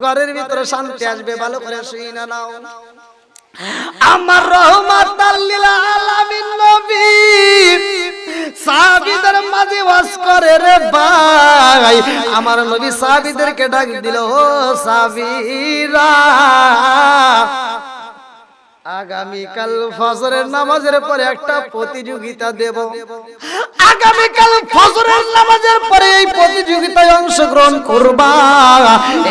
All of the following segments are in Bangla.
ঘরের ভিতরে শান্তি আসবে। ভালো করে শুই না নাও। আমার রহমাতাল লিল আলামিন নবী সাহাবীদের মাঝে ওয়াজ করে রে ভাই। আমার নবী সাহাবীদেরকে ডাক দিল, ও সাহাবীরা, আগামীকাল ফজরের নামাজের পরে একটা প্রতিযোগিতা দেব। আগামীকাল ফজরের নামাজের পরে এই প্রতিযোগিতায় অংশগ্রহণ করবা।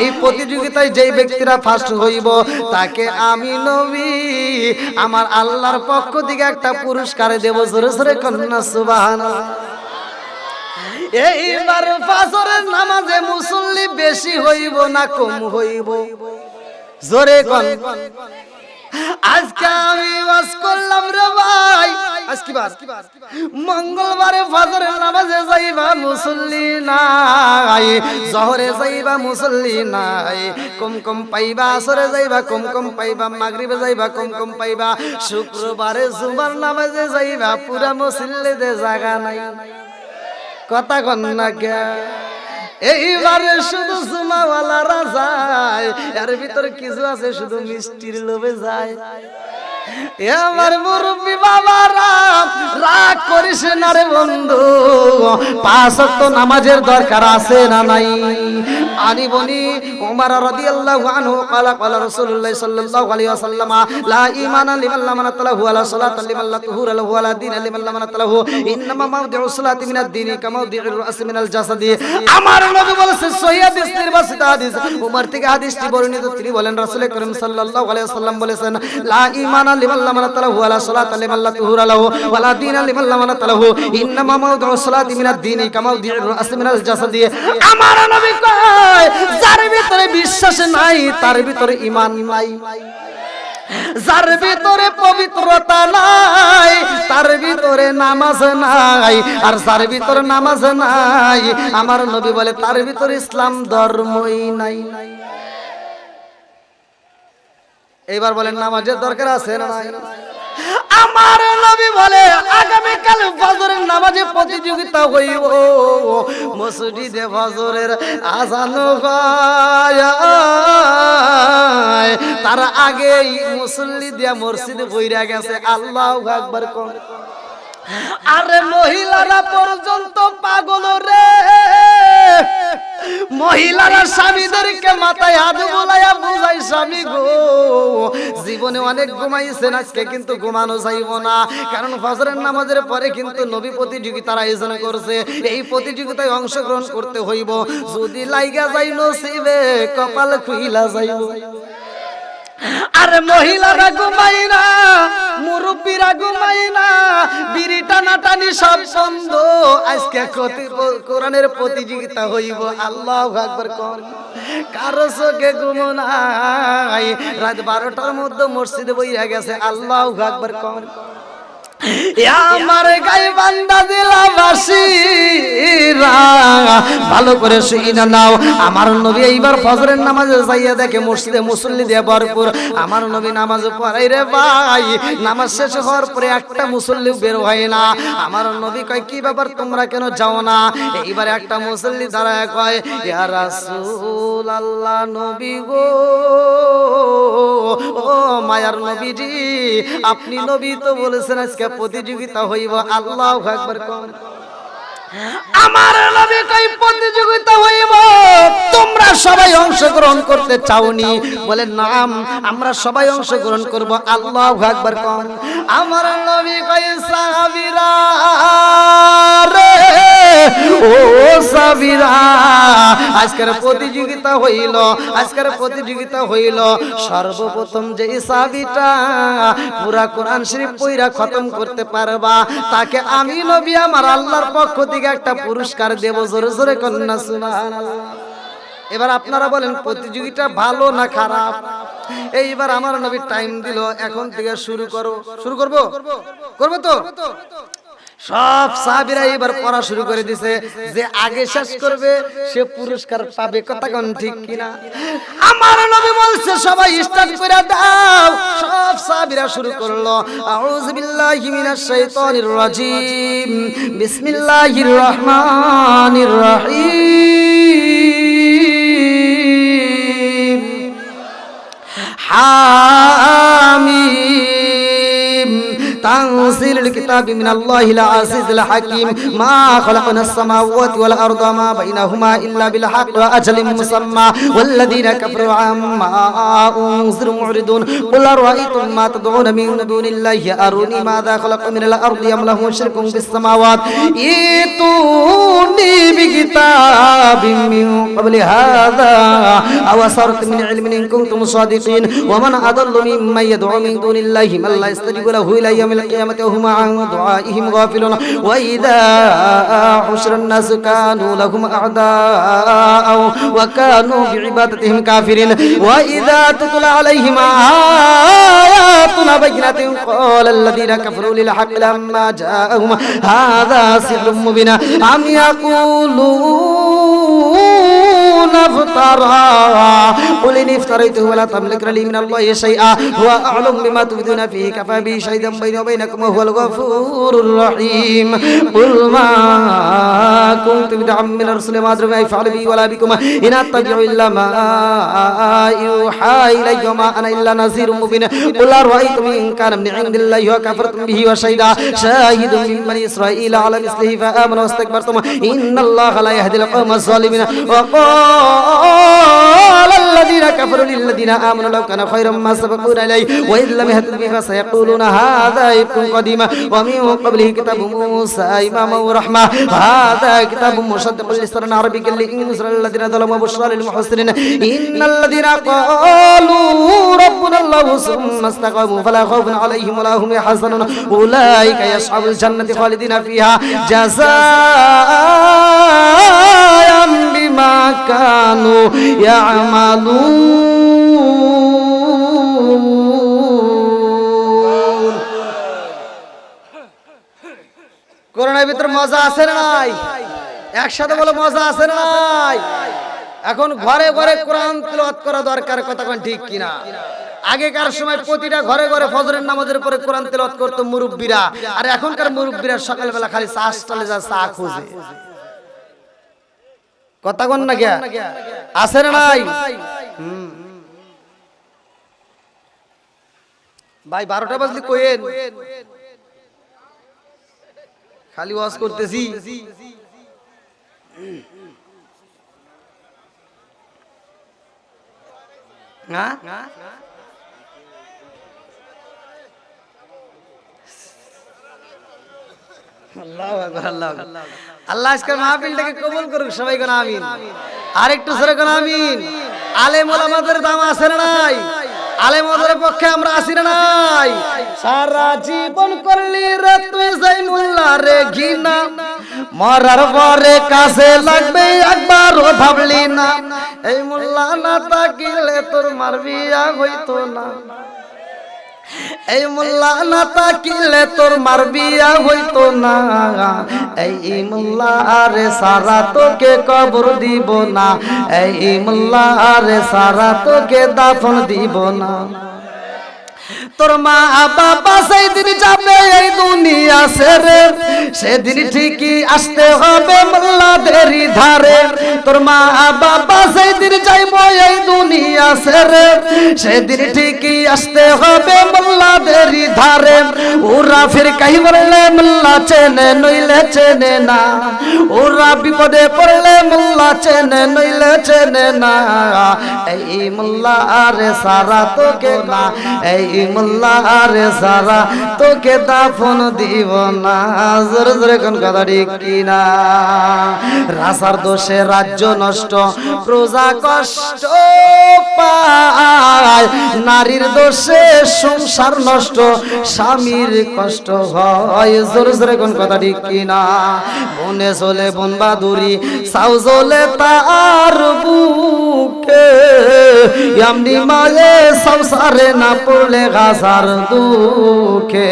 এই প্রতিযোগিতায় যেই ব্যক্তিরা ফার্স্ট হইব তাকে আমি নবী আমার আল্লাহর পক্ষ থেকে একটা পুরস্কার দেব। জোরে জোরে কন্যা সুবহানাল্লাহ। এইবার ফজরের নামাজে মুসল্লি বেশি হইব না কম হইব? জোরে কোন। আজকে আমি ওয়াজ করলাম রে ভাই, আজকে মঙ্গলবারে ফজরের নামাজে যাইবা মুসল্লি নাই, জোহরে যাইবা মুসল্লি নাই, কম কম পাইবা, আসরে যাইবা কম কম পাইবা, মাগরিবে যাইবা কম কম পাইবা, শুক্রবারে জুমার নামাজে যাইবা পুরা মুসল্লিদের জায়গা নাই। কথা কন না কে? এইবারে শুধু জুমাওয়ালারা যায়, এর ভিতরে কিছু আছে শুধু মিষ্টির লোভে যায়। আমার মুরব্বি বাবারা, রাগ করিস না রে বন্ধু, 5 ওয়াক্ত নামাজের দরকার আছে না নাই? আনি বনি ওমর রাদিয়াল্লাহু আনহু قال قال رسول الله صلى الله عليه وسلم لا ايمان لمن لم يطلع ولا صلاه لمن لا طهور له ولا دين لمن لم يطلع انما موضع الصلاه من الدين كموضع الراس من الجسد। আমার নবী বলেছেন, সহিহ হাদিস নির্বাচিত হাদিস, ওমর থেকে হাদিসটি বর্ণিত, তিনি বলেন রাসূল করিম সাল্লাল্লাহু আলাইহি ওয়াসাল্লাম বলেছেন, লা ঈমান লিমান লাম ইয়াতালাহু ওয়ালা সালাতা লিমান লা তুহুরা লাহু ওয়ালা দীনা লিমান লাম ইয়াতালাহু ইন্নামা মাওদিউ সালাতি মিনাদ দীনি কামাওদিউর রাস মিনাল জাসাদি। আমার নবী কয়, যার ভিতরে বিশ্বাস নাই তার ভিতরে ঈমান নাই, যার ভিতরে পবিত্রতা নাই তার ভিতরে নামাজ নাই, আর যার ভিতরে নামাজ নাই আমার নবী বলে তার ভিতরে ইসলাম ধর্মই নাই। এইবার বলেন নামাজের দরকার আছে না নাই? আমার নবী বলে আগামীকাল ফজরের নামাজে প্রতিযোগিতা হইব। মসজিদে ফজরের আযান হয়, তার আগেই মুসল্লি দিয়া মসজিদে বইরা গেছে। আল্লাহু আকবার কোন। আরে মহিলারা পর্যন্ত পাগল রে, মহিলারা স্বামীদেরকে মাথায় হাত বুলাইয়া বুঝাই, স্বামী গো জীবনে অনেক ঘুমাইছেন, আজকে কিন্তু ঘুমানো যাইব না, কারণ ফজরের নামাজের পরে কিন্তু নবী প্রতিযোগিতার আয়োজন করছে। এই প্রতিযোগিতায় অংশগ্রহণ করতে হইব, যদি লাইগা যাই নসিবে কপাল খুইলা যাইব। আরে মহিলারা ঘুমাই না, মুরব্বীরা ঘুমাই না, বিড়ি টানাটানি সব বন্ধ, আজকে কোরআনের প্রতিযোগিতা হইব। আল্লাহু আকবার কোন। কারো চোখে ঘুম নাই, রাত 12টার মধ্যে মসজিদে বইয়া গেছে। আল্লাহু আকবার কোন। আমার গায়ে বান্দা দিলাবাসীরা, ভালো করে শুইনা নাও। আমার নবী এইবার ফজরের নামাজে যাইয়া দেখে মসজিদে মুসল্লি দিয়ে ভরপুর। আমার নবী নামাজ পড়াই রে ভাই, নামাজ শেষ হওয়ার পরে একটা মুসল্লি বের হয় না। আমার নবী কয়, কি ব্যাপার তোমরা কেন যাও না? এইবার একটা মুসল্লি দাঁড়ায় কয়, ইয়া রাসূলুল্লাহ, নবী গো, ও মায়ার নবীজি, আপনি নবী তো বলেছেন আজকে প্রতিযোগিতা হইব। আল্লাহু আকবার কোন। আমার নবী কই প্রতিযোগিতা হইব, তোমরা সবাই অংশগ্রহণ করতে চাওনি? বলে নাম, আমরা সবাই অংশগ্রহণ করব। আল্লাহু আকবার কোন। আমার নবী কই, সাহাবীরা রে, ও সাহাবীরা, আজকের প্রতিযোগিতা হইল, আজকের প্রতিযোগিতা হইল সর্বপ্রথম যে সাহাবীটা পুরা কোরআন শরীফ পড়া খতম করতে পারবা তাকে আমি নবী আমার আল্লাহর পক্ষ থেকে একটা পুরস্কার দেব। জোরে জোরে কন্যা সুবহানাল্লাহ। এবার আপনারা বলেন প্রতিযোগিতা ভালো না খারাপ? এইবার আমার নবী টাইম দিল, এখন থেকে শুরু করো। শুরু করব? করবে তো? সব সাহাবীরা এবার পড়া শুরু করে দিছে, যে আগে শেষ করবে সে পুরস্কার পাবে। কথা কোন ঠিক কিনা? আমার নবী বলছে সবাই স্টার্ট করে দাও। সব সাহাবীরা শুরু করলো, আউযু বিল্লাহি মিনাশ শাইতানির রাজিম, বিসমিল্লাহির রহমানির রহিম। حاميم تنزيل الكتاب من الله العزيز الحكيم ما خلقنا السماوات والأرض ما بينهما إلا بالحق وأجل مسمى والذين كفروا عما أنذروا معرضون قل أرأيتم ما تدعون من دون الله أروني ماذا خلق من الأرض أم لهم شرك في السماوات ائتوني بكتاب من قبل هذا أو أثرت من علم إن كنتم صادقين ومن أضل ممن يدعو من دون الله من لا يستجيب له إلى يوم القيامة وهم عن دعائهم غافلون وإذا حشر الناس كانوا لهم أعداء وكانوا بعبادتهم كافرين وإذا تتلى عليهم آياتنا بينات قال الذين كفروا للحق لما جاءهم هذا سحر مبين أم يقولون افترى قل إن افتريته ولا تملك لي من الله شيئا هو أعلم بما تبدون فيه كفى به شهيدا بيني وبينكم وهو الغفور الرحيم قل ما كنت بدعا من الرسل ما أدري ما يفعل بي ولا بكم إن أتبع إلا ما يوحى إلي وما أنا إلا نذير مبين قل أرأيتم إن كان من عند الله وكفرتم به وشهد شاهد من بني إسرائيل على مثله فآمنوا واستكبرتم إن الله لا يهدي القوم الظالمين وقال الذين كفروا للذين آمنوا لو كان خيرا ما سبقونا إليه وإذ لم يهتدوا به فسيقولون هذا إفك قديم ومن قبله كتاب موسى إماما ورحمة وهذا كتاب مصدق لسانا عربيا لينذر الذين ظلموا وبشرى للمحسنين إن الذين قالوا ربنا الله ثم استقاموا فلا خوف عليهم ولا هم يحزنون أولئك يصحب الجنة خالدين فيها جزاء بما كانوا يعملون করোনার ভিতর মজা আছে না নাই একসাথে বলে মজা আছে না নাই এখন ঘরে ঘরে কোরআন তেলাওয়াত করা দরকার কথা কোন ঠিক কিনা আগেকার সময় প্রতিটা ঘরে ঘরে ফজরের নামাজের পরে কোরআন তেলাওয়াত করত মুরব্বিরা আর এখনকার মুরব্বিরা সকালবেলা খালি চা স্টলে যা চা খুঁজে কথা কোন না কে আছে না নাই ভাই 12টা বাজলি কইেন খালি ওয়াজ করতেছি হ্যাঁ আল্লাহু আকবার আল্লাহু আকবার আল্লাহ আজকের মাহফিলটাকে কবুল করুক সবাই কোন আমিন আর একটু জোরে কোন আমিন আলেম ওলামাদের দাম আছে না নাই আলেম ওলামাদের পক্ষে আমরা আছি না নাই সারা জীবন করলি রে তুই জাইনুল্লাহ রে ঘিনা মরার পরে কাছে লাগবে একবারও ভাবলি না এই মোল্লা না তাকিলে তোর মারবিয়া হইতো না এই মোল্লা না তাকিলে তোর মারবিয়া হইতো না এই মোল্লা রে সারা তোকে কবর দিব না এই মোল্লা রে সারা তোকে দাফন দিব না তোর মা বাবা সেদিন যাবে এই দুনিয়া ছেড়ে সেদিন ঠিকই আসতে হবে মোল্লাদেরই ধারে তোর মা বাবা সেদিন যাইবো এই দুনিয়া ছেড়ে সেদিন ঠিকই আসতে হবে মোল্লাদেরই ধারে ওরা ফির কাহি বললে মোল্লা চেনে নইলে চেনে না ওরা বিপদে পড়লে মোল্লা চেনে নইলে চেনে না এই মোল্লা রে সারা তোকে না এই মোল্লা রে সারা তোকে দাফন দিব না জোরে জোরে কোন কথা ঠিক কিনা রাজার দোষে রাজ্য নষ্ট প্রজা কষ্ট পায় নারীর দোষে সংসার নষ্ট স্বামীর কষ্ট হয় জোরে জোরে কোন কথা ঠিক কিনা বনে চলে বন বাদুরি সাউ জ্বলে তার বুকে এমনি মালে সংসারে না পড়লে গাছার দুঃখে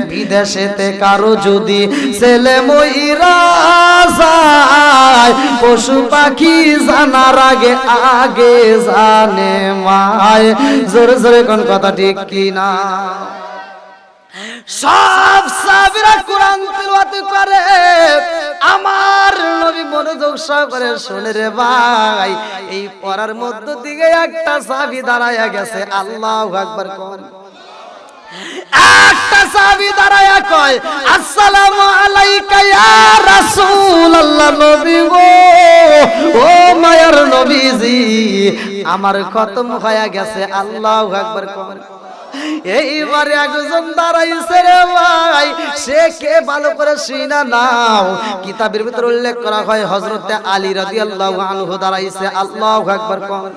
বিদেশেতে কারো যদি ছেলে মইরা যায় পশু পাখি জানার আগে আগে জানে মায় জোরে জোরে কোন কথা ঠিক কিনা সব সাহাবীরা কোরআন তিলাওয়াত করে, আমার নবী মনোযোগ সহকারে শুনে রে ভাই। এই পড়ার মধ্য থেকে একটা সাহাবী দাঁড়ায়া গেছে, আল্লাহু আকবার কোন। একটা সাহাবী দাঁড়ায়া কয়, আসসালামু আলাইকা ইয়া রাসূলুল্লাহ, নবী গো, ও মায়ার নবীজি, আমার খতম হয়ে গেছে, আল্লাহু আকবার কোন। এইবারে একজন দাঁড়াইছে রে ভাই, সে কে ভালো করে চিনা নাও। কিতাবের ভিতরে উল্লেখ করা হয় হযরত আলী রাদিয়াল্লাহু আনহু দাঁড়াইছে, আল্লাহু আকবার কোন।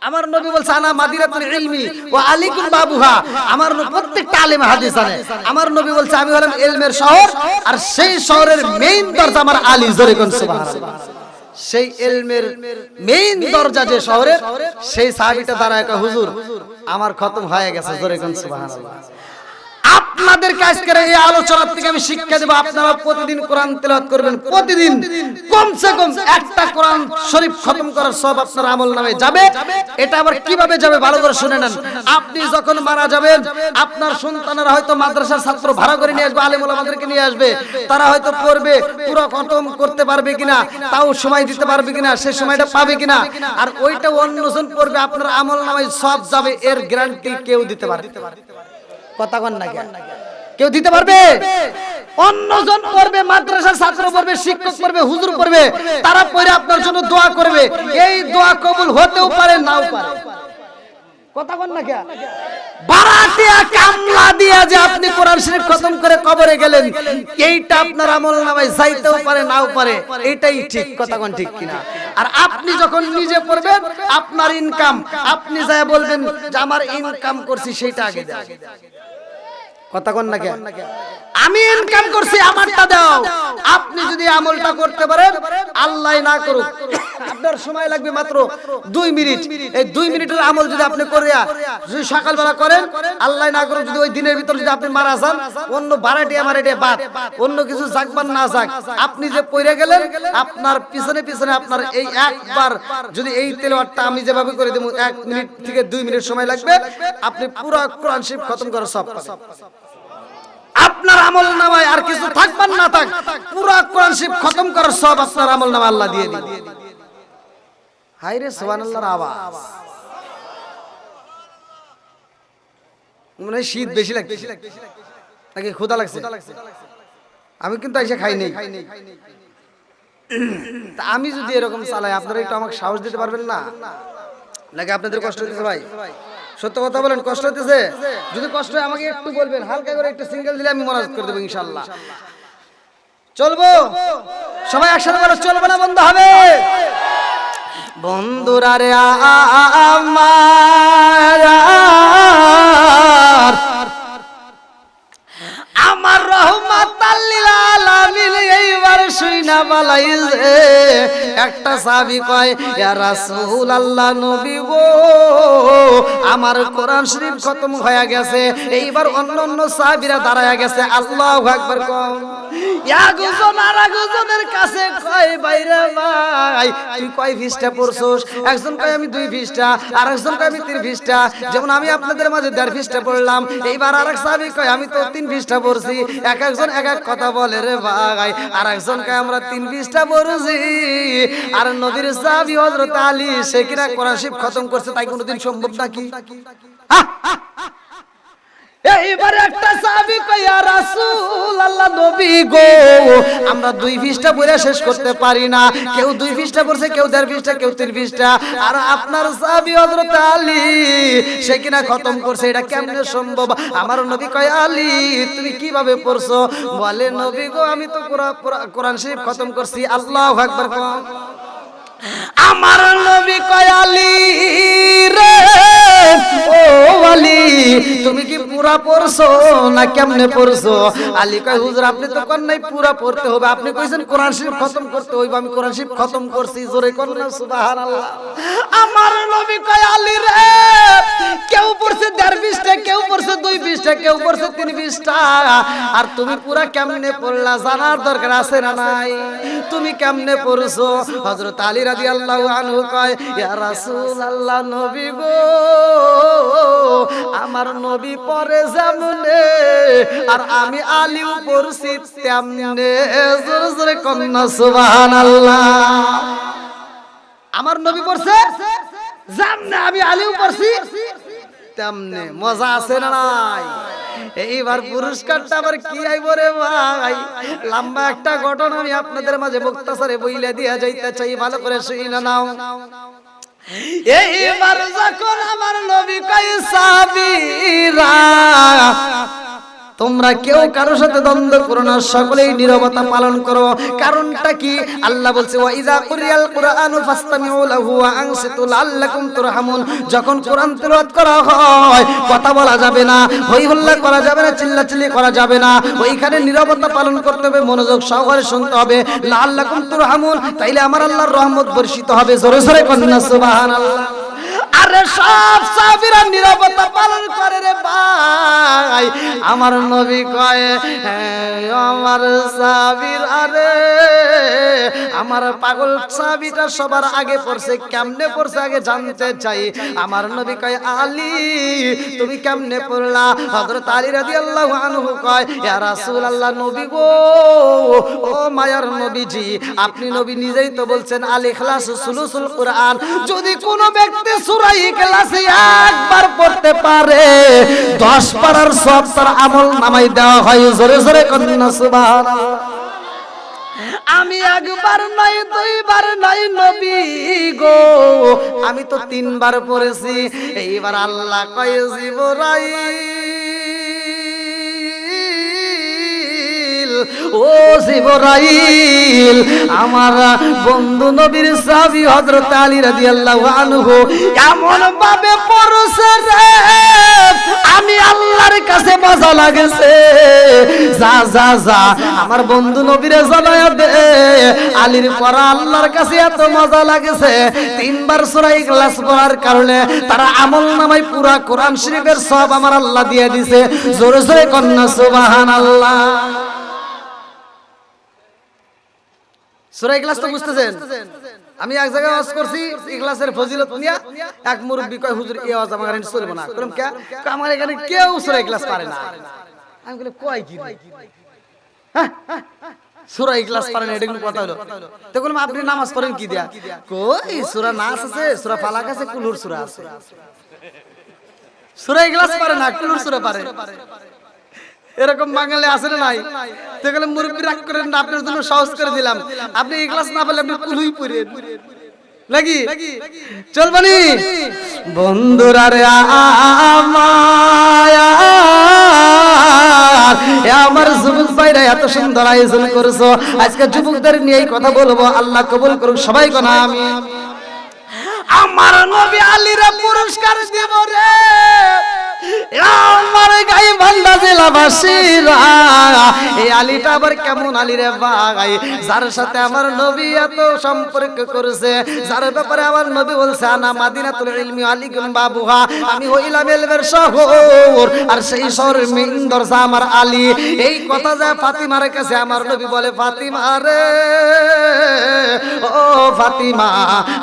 আমার নবী বলছে আনা মাদিনাতুল ইলমি ওয়া আলিকুম বাবুহা, আমার প্রত্যেকটা আলেম হাদিস জানে। আমার নবী বলছে আমি হলাম ইলমের শহর, আর সেই শহরের মেইন দরজা আমার আলী। জোরে কোন সুবহানাল্লাহ। সেই ইলমের মেইন দরজা যে শহরের, সেই সাহাবীটা দাঁড়ায় কয়, হুজুর আমার খতম হয়ে গেছে। জোরে কোন সুবহানাল্লাহ। আপনাদের কাজ করে এই আলোচনা থেকে আমি শিক্ষা দেব, আপনারা প্রতিদিন কোরআন তেলাওয়াত করবেন, প্রতিদিন কমসে কম একটা কোরআন শরীফ খতম করার সব আপনার আমলনামায় যাবে। এটা আবার কিভাবে যাবে ভালো করে শুনে নেন। আপনি যখন মারা যাবেন, আপনার সন্তানেরা হয়তো মাদ্রাসার ছাত্র ভাড়া করে নিয়ে আসবে, আলেম ওলামাদেরকে নিয়ে আসবে, তারা হয়তো পড়বে, পুরো খতম করতে পারবে কিনা, তাও সময় দিতে পারবে কিনা, সেই সময়টা পাবে কিনা, আর ওইটা অন্যজন পড়বে, আপনার আমলনামায় সব যাবে, এর গ্যারান্টি কেউ দিতে পারবে? কথা কন না কেন? কেউ দিতে পারবে? অন্যজন পড়বে, মাদ্রাসার ছাত্র পড়বে, শিক্ষক পড়বে, হুজুর পড়বে, তারা পড়ে আপনার জন্য দোয়া করবে। এই দোয়া কবুল হতেও পারে, নাও পারে। কথা কন না কেন? বারাটিয়া কামলা দিয়া যে আপনি কোরআন শরীফ খতম করে কবরে গেলেন, এইটা আপনার আমলনামায় যাইতেও পারে, নাও পারে। এটাই ঠিক। কথা কন ঠিক কিনা? আর আপনি যখন নিজে পড়বেন, আপনার ইনকাম, আপনি যায় বলবেন যে আমার ইনকাম করছি, সেইটা আগে দেন। কথা কন না কেন? আমি ইনকাম করছি, আমারটা দাও। আপনি যদি আমলটা করতে পারেন, আল্লাহ না করুক আপনার সময় লাগবে মাত্র 2 মিনিট। এই 2 মিনিটের আমল যদি আপনি করিয়া যদি সকালবেলা করেন, আল্লাহ না করুক যদি ওই দিনের ভিতর যদি আপনি মারা যান, অন্য বাড়াটিয়া মারাটিয়া বাদ, অন্য কিছু জাগবান না যাক, আপনি যে পড়ে গেলেন, আপনার পিছনে পিছনে আপনার এই একবার যদি এই তেলাওয়াতটা আমি যেভাবে করে দেব, 1 মিনিট থেকে 2 মিনিট সময় লাগবে, আপনি পুরো কোরআন শরীফ খতম করার সব পাবেন। আপনার আমলনামায় আর কিছু থাকবেন না থাক, পুরো কোরআন শরীফ খতম করার সব আপনার আমলনামা আল্লাহ দিয়ে দিবেন। হায় রে সুবহানাল্লাহর আওয়াজ। মনে হয় শীত বেশি লাগছে নাকি ক্ষুধা লাগছে? আমি কিন্তু এসে খাই নাই। তা আমি যদি এরকম চালাই, আপনারা একটু আমাকে সাহস দিতে পারবেন না? নাকি আপনাদের কষ্ট হচ্ছে? ভাই সত্য কথা বলেন, কষ্ট হতেছে? যদি কষ্ট হয় আমাকে একটু বলবেন, হালকা করে একটু সিঙ্গেল দিলে আমি মোনাজাত করে দেবো ইনশাআল্লাহ। চলবো? সবাই একসাথে বলো, চলবে না বন্ধ হবে? বন্ধুরা রে আমার রহমাতাল লিল আলামিন এইবার শুইনা বালাইছে। একটা সাহাবী কয়, ইয়া রাসূলুল্লাহ, নবী গো, আমার কোরআন শরীফ খতম হয়ে গেছে। এইবার অন্যান্য সাহাবীরা দাঁড়ায়া গেছে, আল্লাহু আকবার কোন। একজন আর একজনের কাছে কয়, বাইরে ভাই তুই কয় পৃষ্ঠা পড়ছস? একজন কয় আমি 2 পৃষ্ঠা, আর একজন কয় আমি 3 পৃষ্ঠা। যেমন আমি আপনাদের মাঝে 1.5 পৃষ্ঠা পড়লাম, এইবার আরেক সাহাবী কয় আমি তো 3 পৃষ্ঠা পড়ছি। এক একজন এক এক কথা বলে রে ভাই। আর একজন কয় আমরা 3 পৃষ্ঠা পড়ছি। আর নবীর সাহাবী হযরত আলী, সে কিনা কোরআন শরীফ খতম করছে, তাই কোনোদিন সম্ভব নাকি? এইবার একটা সাহাবী কয়, ইয়া রাসূলুল্লাহ, নবী গো, আমরা 2 পৃষ্ঠা পড়ে শেষ করতে পারি না। কেউ 2 পৃষ্ঠা পড়ছে, কেউ 1.5 পৃষ্ঠা, কেউ 3 পৃষ্ঠা। আর আপনার সাহাবী হযরত আলী, সে কিনা খতম করছে, এটা কেমনে সম্ভব? আমার নবী কয়, আলী তুমি কিভাবে পড়ছো? বলে, নবী গো, আমি তো কোরআন শরীফ খতম করছি। আল্লাহু আকবার। আমার নবী কয়, আলী রে, ও আলী, তুমি কি পুরা পড়ছো না কেমনে পড়ছো? আলী কয়, হুজুর আপনি তো কোন নাই পুরা পড়তে হবে, আপনি কইছেন কোরআন শরীফ খতম করতে হইব, আমি কোরআন শরীফ খতম করছি। জোরে কোন না সুবহানাল্লাহ। আমার নবী কয়, আলী রে, কেউ পড়ছে 1.5 পৃষ্ঠা, কেউ পড়ছে 2 পৃষ্ঠা, কেউ পড়ছে 3 পৃষ্ঠা, আর তুমি পুরা কেমনে পড়লা জানার দরকার আছে না নাই? তুমি কেমনে পড়ছো? হযরত আলী রাদিয়াল্লাহু আনহু কয়, ইয়া রাসূলুল্লাহ, নবী গো, আমার নবী পড়ে যেমনে আর আমি আলীও পড়ছি তেমনে। জোরে জোরে কন্না সুবহানাল্লাহ। আমার নবী পড়ছে যেমনে আমি আলীও পড়ছি তেমনে। মজা আছে না নাই? এইবার পুরস্কারটা আবার কি আইব রে ভাই? লম্বা একটা ঘটনা আমি আপনাদের মাঝে মুক্তাসারে বইলে দিয়া যাইতে চাই, ভালো করে শুইনা নাও। এইবার যখন আমার নবী কয়, সাহাবীরা তোমরা কেউ কারোর সাথে দ্বন্দ্ব করো না, সকলেই নীরবতা পালন করো। কারণটা কি? আল্লাহ বলছে, ওয়া ইযা কুরিয়াল কুরআনু ফাসতামিউ লাহু ওয়া আনসিতু লাআল্লাকুম তুরহামুন। যখন কোরআন তেলাওয়াত করা হয়, কথা বলা যাবে না, হই হল্লা করা যাবে না, চিল্লাচিল্লি করা যাবে না, ওইখানে নীরবতা পালন করতে হবে, মনোযোগ সহকারে শুনতে হবে। লাআল্লাকুম তুরহামুন, তাইলে আমার আল্লাহর রহমত বর্ষিত হবে। জোরে জোরে কন্না সুবহানাল্লাহ। আরে সব সাহাবীরা নীরবতা পালন করে রে ভাই। আমার নবী কয়, আমার সাহাবীর, আরে আমার পাগল সাহাবীটা সবার আগে পড়ছে, কেমনে পড়ছে আগে জানতে চাই। আমার নবী কয়, আলী তুমি কেমনে পড়লা? হযরত আলী রাদিয়াল্লাহু আনহু কয়, ইয়া রাসূলুল্লাহ, নবী গো, ও মায়ার নবীজি, আপনি নবী নিজেই তো বলছেন আল ইখলাস সুলুসুল কুরআন। যদি কোনো ব্যক্তি সূরা ইখলাস একবার পড়তে পারে, 10 পারার সব তার আমল নামায় দেওয়া হয়। জোরে জোরে কন্না সুবহানাল্লাহ। আমি একবার নয়, 2 বার নয় নবী গো, আমি তো 3 বার পড়েছি। এইবার আল্লাহ কয়, জিবরাইল, ও জিবরাইল, আমার বন্ধু নবীর সাহাবী হযরত আলী রাদিয়াল্লাহু আনহু এমন ভাবে পড়ছে রে, আমি আল্লাহর কাছে মজা লাগেছে। যা যা যা, আমার বন্ধু নবীরে জানায়া দে, আলীর পড়া আল্লাহর কাছে এত মজা লাগেছে। 3 বার সূরা ইখলাস পড়ার কারণে তারা আমলনামায় পুরা কোরআন শরীফের সব আমার আল্লাহ দিয়ে দিয়েছে। জোরে জোরে কন্না সুবহানাল্লাহ। সূরা ইখলাস তো বুঝতেছেন? আমি এক জায়গায় ওয়াজ করছি ইখলাসের ফজিলত নিয়ে, এক মুরব্বি কয়, হুজুর এই ওয়াজ আমার এখানে চলবে না। বললাম কে? আমার এখানে কেউ সূরা ইখলাস পারে না। আমি বলি, কয় কি? হ্যাঁ, সূরা ইখলাস পারে না, এটা কোন কথা হলো? তো বললাম, আপনি নামাজ পড়েন কি দিয়া? কই সূরা নাস আছে, সূরা ফালাক আছে, কুলহুর সূরা আছে। সূরা ইখলাস পারে না, কুলহুর সূরা পারে। এরকম বাঙালি আছে না নাই? তো গেলে মুরব্বি রাগ করেন না, আপনার জন্য সহজ করে দিলাম। আপনি ইখলাস না পারলে আপনি কুলহুই পড়েন লাগি, চলবানি বন্ধুরা রে আমার যুবক ভাইরা এত সুন্দর আয়োজন করেছো। আজকে যুবকদের নিয়ে এই কথা বলবো, আল্লাহ কবুল করুক সবাই কোন আমি। আমার নবী আলীরা পুরস্কার দেব রে, আমার গাই বান্দা জেলাবাসীরা। এই আলীটা আবার কেমন আলী রে ভাই, যার সাথে আমার নবী এত সম্পর্ক করেছে, যার ব্যাপারে আমার নবী বলছে, আনা মাদিনাতুল ইলমি আলীকুম বাবুহা, আমি হইলাম ইলমের শহর, আর সেই শহরের মেইন দরজা আমার আলী। এই কথা যায় ফাতিমার কাছে, আমার নবী বলে, ফাতিমা রে, ও ফাতিমা,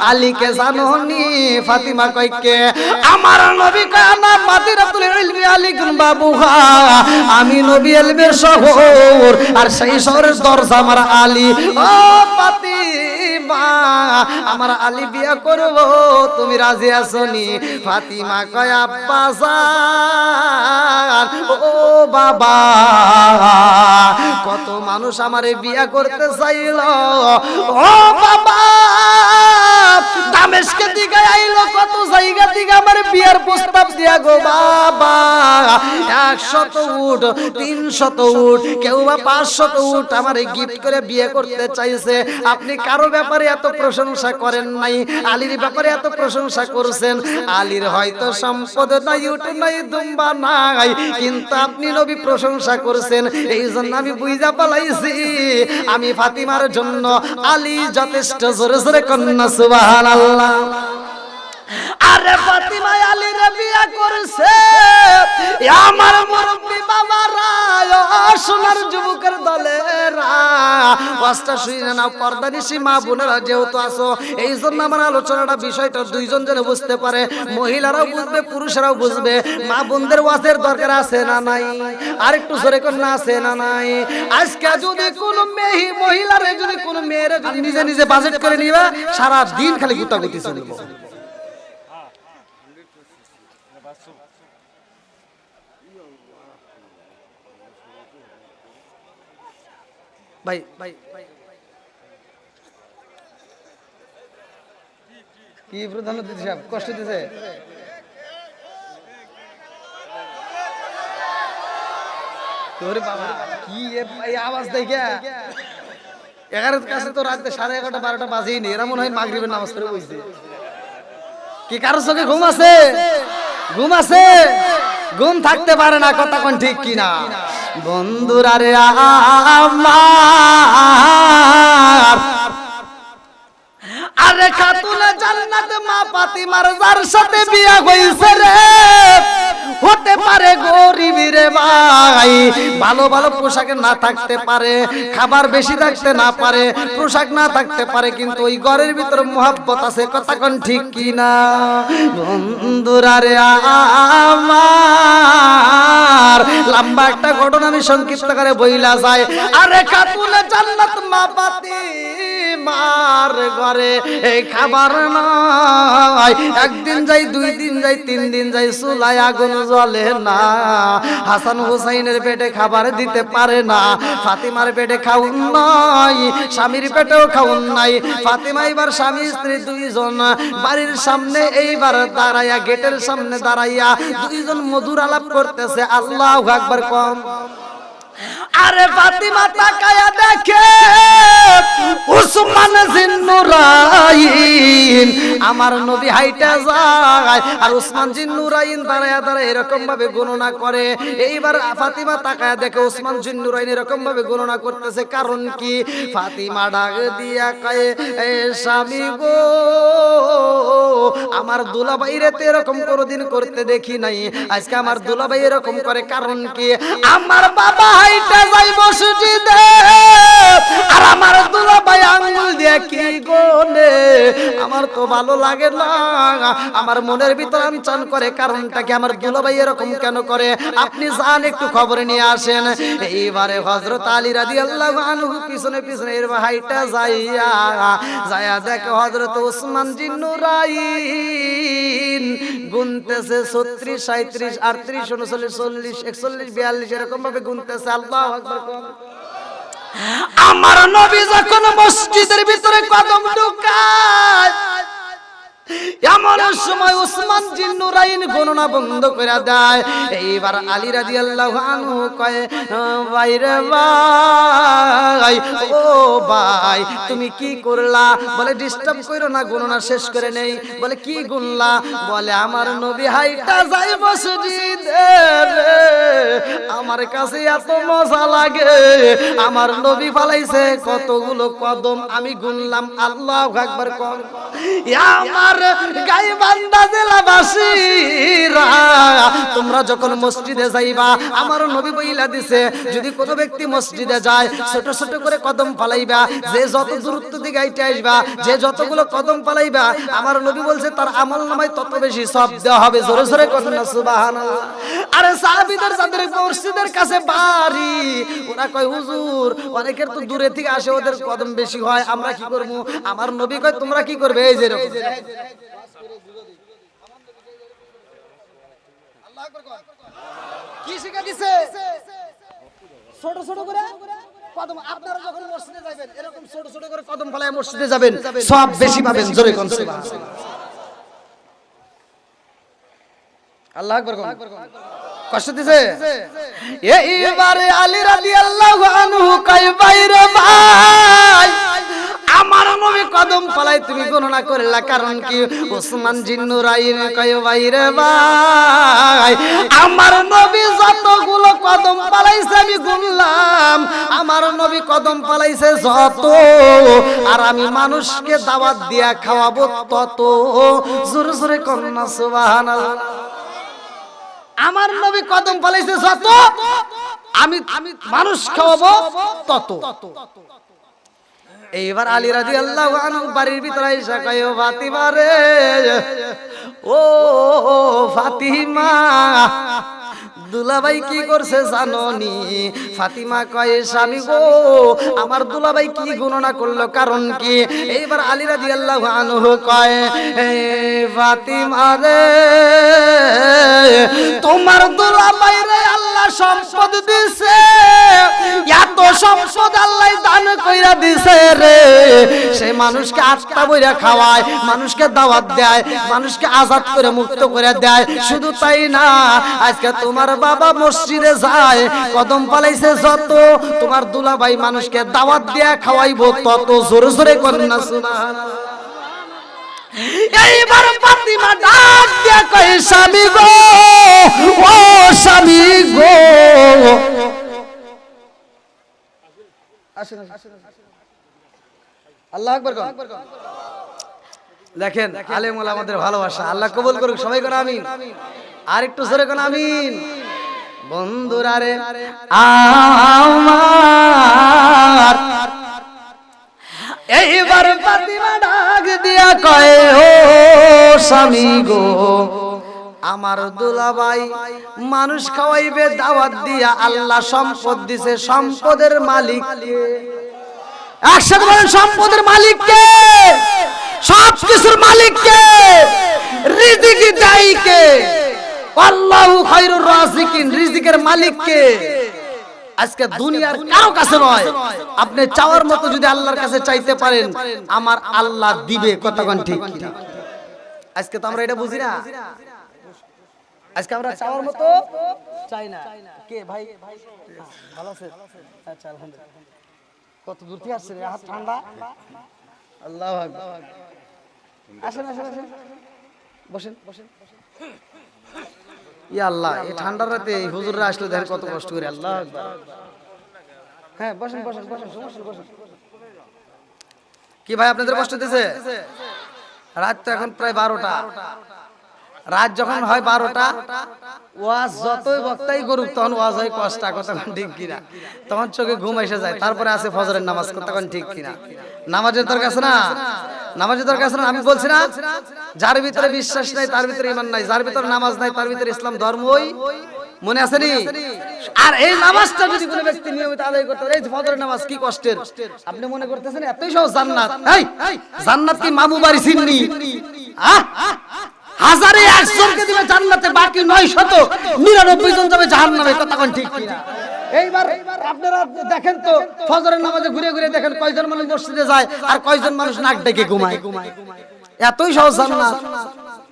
আলীকে জানো নি? ফাতিমা কয়, কে? আমার নবী কয়, আনা মাদিনাতুল ইলমি আলীকুম বাবুহা, আমি নবী ইলমের শহর, আর সেই শহরের দরজা আমার আলী। ও ফাতিমা, আমার আলী বিয়া করব, তুমি রাজি আছো নি? ফাতিমা কয়, আব্বা জান, ও বাবা, কত মানুষ আমারে বিয়া করতে চাইল, ও বাবা, দামেস্কে দিকে আইলো, কত জায়গা থেকে আমার বিয়ার প্রস্তাব দিয়া গো বাবা। 100 উট, 300 উট, কেউ বা 500 উট আমার গিফট করে বিয়ে করতে চাইছে। আপনি কারো ব্যাপারে এত প্রশংসা করেন নাই, আলীর ব্যাপারে এত প্রশংসা করছেন। আলীর হয়তো সম্পদ নাই, উট নাই, দুম্বা নাই, কিন্তু আপনি নবী প্রশংসা করছেন। এই জন্য আমি বুঝা পালাইছি, আমি ফাতিমার জন্য আলী যথেষ্ট। জোরে জোরে কন্না সুবহানাল্লাহ। আরে ফাতিমা আলীর বিয়া করছে, আমার মুরব্বি বাবারা, সোনার যুবকের দলেরা, ওয়াজটা শুনে নাও, পর্দানিশী মা বোনেরা যেহেতু আসো, এই জন্য আমার আলোচনাটা বিষয়টা দুইজন যেন বুঝতে পারে, মহিলারাও বুঝবে পুরুষেরাও বুঝবে। মা বোনদের ওয়াজের দরকার আছে না নাই? আর একটু জোরে করে না আছে না নাই? আজকে যদি কোনো মহিলারে যদি কোনো মেয়েরা যদি নিজে নিজে বাজেট করে নিবা, সারা দিন খালি গুতাগুতি চলবে। ভাই ভাই কি প্রধান অতিথি সাহেব কষ্ট দিছে? তোরে বাবা কি এই আওয়াজ দেখে 11 কাছে তো রাতে 11:30 12টা বাজেই নি, এরা মনে হয় মাগরিবের নামাজ পড়ে বসে। কি কারো চোখে ঘুম আছে? ঘুম আছে? ঘুম থাকতে পারে না, কথা কোন ঠিক কিনা? বন্ধুরা রে আমার, আরে খাতুনে জান্নাত মা ফাতিমার যার সাথে বিয়া হইছে রে, হতে পারে গরিব রে ভাই, ভালো ভালো পোশাকে না থাকতে পারে, খাবার বেশি থাকতে না পারে, পোশাক না থাকতে পারে, কিন্তু ওই ঘরের ভিতরে মোহাব্বত আছে, কথা কোন ঠিক কিনা? বন্ধুরা রে আমার, লম্বা একটা ঘটনা আমি সংক্ষিপ্ত করে বইলা যায়। আরে খাতুনে জান্নাত মা ফাতিমার ঘরে এই খাবার নাই, একদিন যাই, 2 দিন যাই, 3 দিন যাই, চুলায় আগুন জ্বলে না। হাসান হুসাইনের পেটে খাবার দিতে পারে না, ফাতিমার পেটে খাউন নাই, স্বামীর পেটেও খাউন নাই। ফাতিমা এবার স্বামী স্ত্রী দুইজন বাড়ির সামনে এইবার দাঁড়াইয়া, গেটের সামনে দাঁড়াইয়া দুইজন মধুর আলাপ করতেছে। আল্লাহু আকবার কম। আরে ফাতিমা তাকায়া দেখে উসমান জিন্নুরাইন, আমার নবী হাইটা যায়, আর উসমান জিন্নুরাইন দাঁড়ায়া দাঁড়ায় এরকম ভাবে গণনা করে। এইবার ফাতিমা তাকায়া দেখে উসমান জিন্নুরাইন এরকম ভাবে গণনা করতেছে। কারণ কি? ফাতিমা ডাক দিয়া কয়, এ স্বামী গো, আমার দুলাভাইরে তো এরকম কোনোদিন করতে দেখি নাই, আজকে আমার দুলাভাই এরকম করে। কারণ কি? আমার বাবা হাইটা যাই মসজিদে, আর আমার দুলাভাই আঙ্গুল দিয়ে কি গোনে, আমার তো ভালো লাগে না, আমার মনের ভিতর আনচান করে। কারণটা কি? আমার দুলাভাই এরকম কেন করে? আপনি যান একটু খবর নিয়ে আসেন। এইবারে হযরত আলী রাদিয়াল্লাহু আনহু পিছনে পিছনে এর হাইটা যাইয়া দেখে হযরত ওসমান জিন্নুরাইন গুনতেছে 36 37 38 39 40 41 42 এরকম ভাবে গুনতেছে। আল্লাহু আকবার। আমার নবী যখন মসজিদের ভিতরে কদম ঢুকায়, এমন সময় ওসমান জিন্নুরাইন গণনা বন্ধ করে দেয়। এইবার আলী রাদিয়াল্লাহু আনহু কয়, ভাই রে ভাই, ও ভাই তুমি কি করলা? বলে ডিস্টার্ব কইরো না, গণনা শেষ করে নেই। বলে কি গুনলা? বলে আমার নবী হাইটা যায় মসজিদে রে, আমার কাছে এত মজা লাগে, আমার নবী ফালাইছে কতগুলো কদম, আমি গুনলাম। আল্লাহু আকবার কর। আমার গাইবান্ধা জেলাবাসীরা, তোমরা যখন মসজিদে যাইবা, আমার নবী বইলা দিছে, যদি কোনো ব্যক্তি মসজিদে যায় ছোট ছোট করে কদম ফালাইবা, যে যত দূরত্ব দিকে গাইতে আসবা, যে যতগুলো কদম ফালাইবা, আমার নবী বলছে তার আমলনামায় তত বেশি সওয়াব দেওয়া হবে। জোরে জোরে করেন না সুবহানাল্লাহ। আরে সাহাবীদের যাদের মসজিদের কাছে বাড়ি, ওরা কয় হুজুর অনেকের তো দূরে থেকে আসে, ওদের কদম বেশি হয়, আমরা কি করব? আমার নবী কয় তোমরা কি করবে? এই যে কি শিখা দিছে? ছোট ছোট করে কদম। আপনারা যখন মসজিদে যাবেন এরকম ছোট ছোট করে কদম ফলায় মসজিদে যাবেন, সওয়াব বেশি পাবেন। জোরে কোন সুবহানাল্লাহ। আল্লাহু আকবার। কষ্ট দিছে? এইবারে আলী রাদিয়াল্লাহু আনহু কয়, বাইরে ভাই, আমার নবী কদম ফলায় তুমি গণনা করলা, কারণ কি? ওসমান জিন্নুরাইন কয়, বাইরে ভাই, আমার নবী যতগুলো কদম ফলাইছে আমি গুনলাম, আমার নবী কদম ফলাইছে যত, আর আমি মানুষকে দাওয়াত দিয়া খাওয়াবো তত। জোরে জোরে কন্যা সুবহানাল্লাহ। আমার নবী কদম পালাইছে যত, আমি মানুষ খাওয়াবো তত। এইবার আলী রাদিয়াল্লাহু আনহু বাড়ির ভিতরে এসে কয়, ও ফাতিমা রে, ও ফাতিমা, দুলাভাই কি করছে জানোনি? ফাতিমা কয়, স্বামী গো, আমার দুলাভাই কি গণনা করলো, কারণ কি? এইবার আলী রাদিয়াল্লাহু আনহু কয়, হে ফাতিমা রে, তোমার দুলাভাই রে আল্লাহ সম্পদ দিছে, এত সম্পদ আল্লাহ দান কইরা দিছে রে, সে মানুষকে আটটা বইরা খাওয়ায়, মানুষকে দাওয়াত দেয়, মানুষকে আজাদ করে মুক্ত করে দেয়। শুধু তাই না, আজকে তোমার বাবা মসজিদে যায়, কদম পালাইছে যত, তোমার দুলাভাই মানুষকে দাওয়াত দেয়া খাওয়াইবো তত। জোরে জোরে করেন না সুবহানাল্লাহ। এইবার ফাতিমা ডাক দিয়া কয়, স্বামী গো, ও স্বামী গো, আল্লাহু আকবার। দেখেন আলেম ওলামাদের ভালোবাসা, আল্লাহ কবুল করুক, সবাই করে আমিন। আর একটু জোরে কোন আমিন। বন্ধুরা রে আমার, এইবার ফাতিমা ডাক দিয়া কয়, ও স্বামী গো, আমার দুলাভাই মানুষ খাওয়াইবে দাওয়াত দিয়া, আল্লাহ সম্পদ দিছে, সম্পদের মালিক কে? একসাথে বলেন, সম্পদের মালিক কে? সব কিছুর মালিক কে? রিজিক দেয় কে? আল্লাহু খায়রুর রাজিকিন, রিজিকের মালিক কে? আজকে দুনিয়ার কারো কাছে নয়, আপনি চাওয়ার মতো যদি আল্লাহর কাছে চাইতে পারেন, আমার আল্লাহ দিবে। কথা কোন ঠিক কিনা? আজকে তো আমরা এটা বুঝি না, আজকে আমরা চাওয়ার মতো চাই না। কে ভাই ভালো আছে? আচ্ছা আলহামদুলিল্লাহ। কত দূর থেকে আসছে রে, হাত ঠান্ডা। আল্লাহু আকবার। আসেন আসেন আসেন, বসেন বসেন। ইয়া আল্লাহ, এই ঠান্ডার রাতে হুজুররা আসলে দেখেন কত কষ্ট করে। আল্লাহু আকবার। হ্যাঁ বসেন বসেন বসেন, সমস্যা বসেন। কি ভাই আপনাদের কষ্ট দিতেছে? রাত তো এখন প্রায় 12টা। রাত যখন হয় 12টা, ওয়াজ যতই বক্তাই করুক তখন ওয়াজ হয় কষ্ট। কতক্ষণ ঠিক কিনা? তখন চোখে ঘুম এসে যায়। তারপরে আছে ফজরের নামাজ। কতক্ষণ ঠিক কিনা? নামাজের দরকার আছে না? নামাজের দরকার আছে না? আমি বলছি না, যার ভিতরে বিশ্বাস নাই তার ভিতরে ঈমান নাই, যার ভিতরে নামাজ নাই তার ভিতরে ইসলাম ধর্মই মনে আছে নি? আর এই নামাজটা যদি কোনো ব্যক্তি নিয়মিত আদায় করতে পারে, এই ফজরের নামাজ কি কষ্টের আপনি মনে করতেছেন? এতই সহজ জান্নাত। এই জান্নাত কি মামু বাড়ি চিননি? হাজারে 1 জনকে দিবে জান্নাতে, বাকি 999 জন যাবে জাহান্নামে। কথা কোন ঠিক কিনা? এইবার আপনারা দেখেন তো, ফজরের নামাজে ঘুরে ঘুরে দেখেন কয়জন মানুষ মসজিদে যায় আর কয়জন মানুষ নাক ডেকে ঘুমায়। এতই সহজ জান্নাত।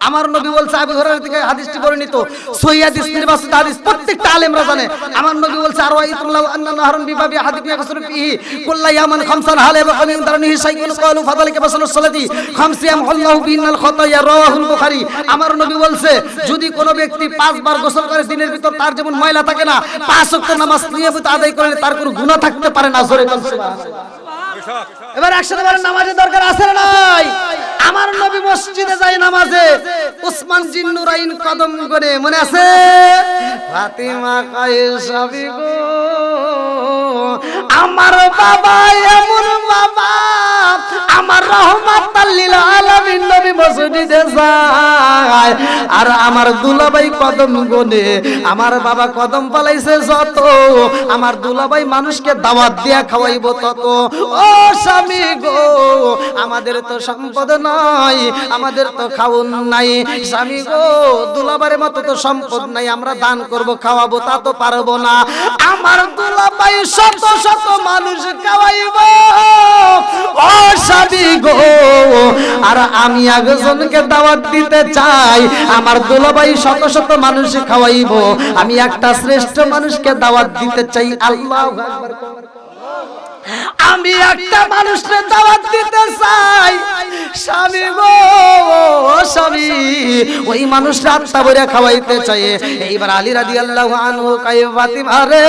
আমার নবী বলছে, আবু হুরায়রা থেকে হাদিসটি বর্ণিত, সহিহ হাদিস, নির্বাচিত হাদিস, প্রত্যেকটা আলেমরা জানে। আমার নবী বলছে, আর ওয়াইতুল্লাহ আন্না নাহরুন বিবাবি হাদিবি ইয়াকসুরু ফিহি কুল্লা ইয়ামান খামসান হালা ওয়া মিন দারনিহি শাইউন ক্বালু ফাযালিকা মাসালুস সালাতি খামসিয়াম আল্লাহু বিনাল খাতায়া রাওয়াহুল বুখারী। আমার নবী বলছে, যদি কোনো ব্যক্তি 5 বার গোসল করে দিনের ভিতর, তার যেমন ময়লা থাকে না, 5 ওয়াক্ত নামাজ নিয়মিত আদায় করলে তার কোনো গুনাহ থাকতে পারে না। জোরে বলুন সুবহানাল্লাহ। এবার একসাথে বলেন, নামাজের দরকার আছে না নাই? আমার নবী মসজিদে যায় নামাজে, উসমান জিন্নুরাইন কদম করে, মনে আছে? ফাতিমা কয়, স্বামী গো, আমার বাবা এমন বাবা, আমার রহমাতাল লিল আলামিন নবী মসজিদে যায়, আর আমার দুলাভাই কদম গনে, আমার বাবা কদম পালাইছে যত, আমার দুলাভাই মানুষকে দাওয়াত দিয়া খাওয়াইবো তত। ও স্বামী গো, আমাদের তো সম্পদ নাই, আমাদের তো খাওন নাই। স্বামী গো, দুলাভাইয়ের মতো তো সম্পদ নাই, আমরা দান করব খাওয়াবো তা তো পারবো না। আমার দুলাভাই শত শত মানুষ খাওয়াইবো। ও স্বামী গো, আর আমি একজনকে দাওয়াত দিতে চাই, আমার দুলাভাই শত শত মানুষ খাওয়াইবো, আমি একটা শ্রেষ্ঠ মানুষকে দাওয়াত দিতে চাই। আল্লাহু আকবার। আমি একটা মানুষকে দাওয়াত দিতে চাই, স্বামী গো, স্বামী, ওই মানুষটা আত্মা ভরে খাওয়াইতে চাই। এইবার আলী রাদিয়াল্লাহু আনহু কয়, ফাতিমা রে,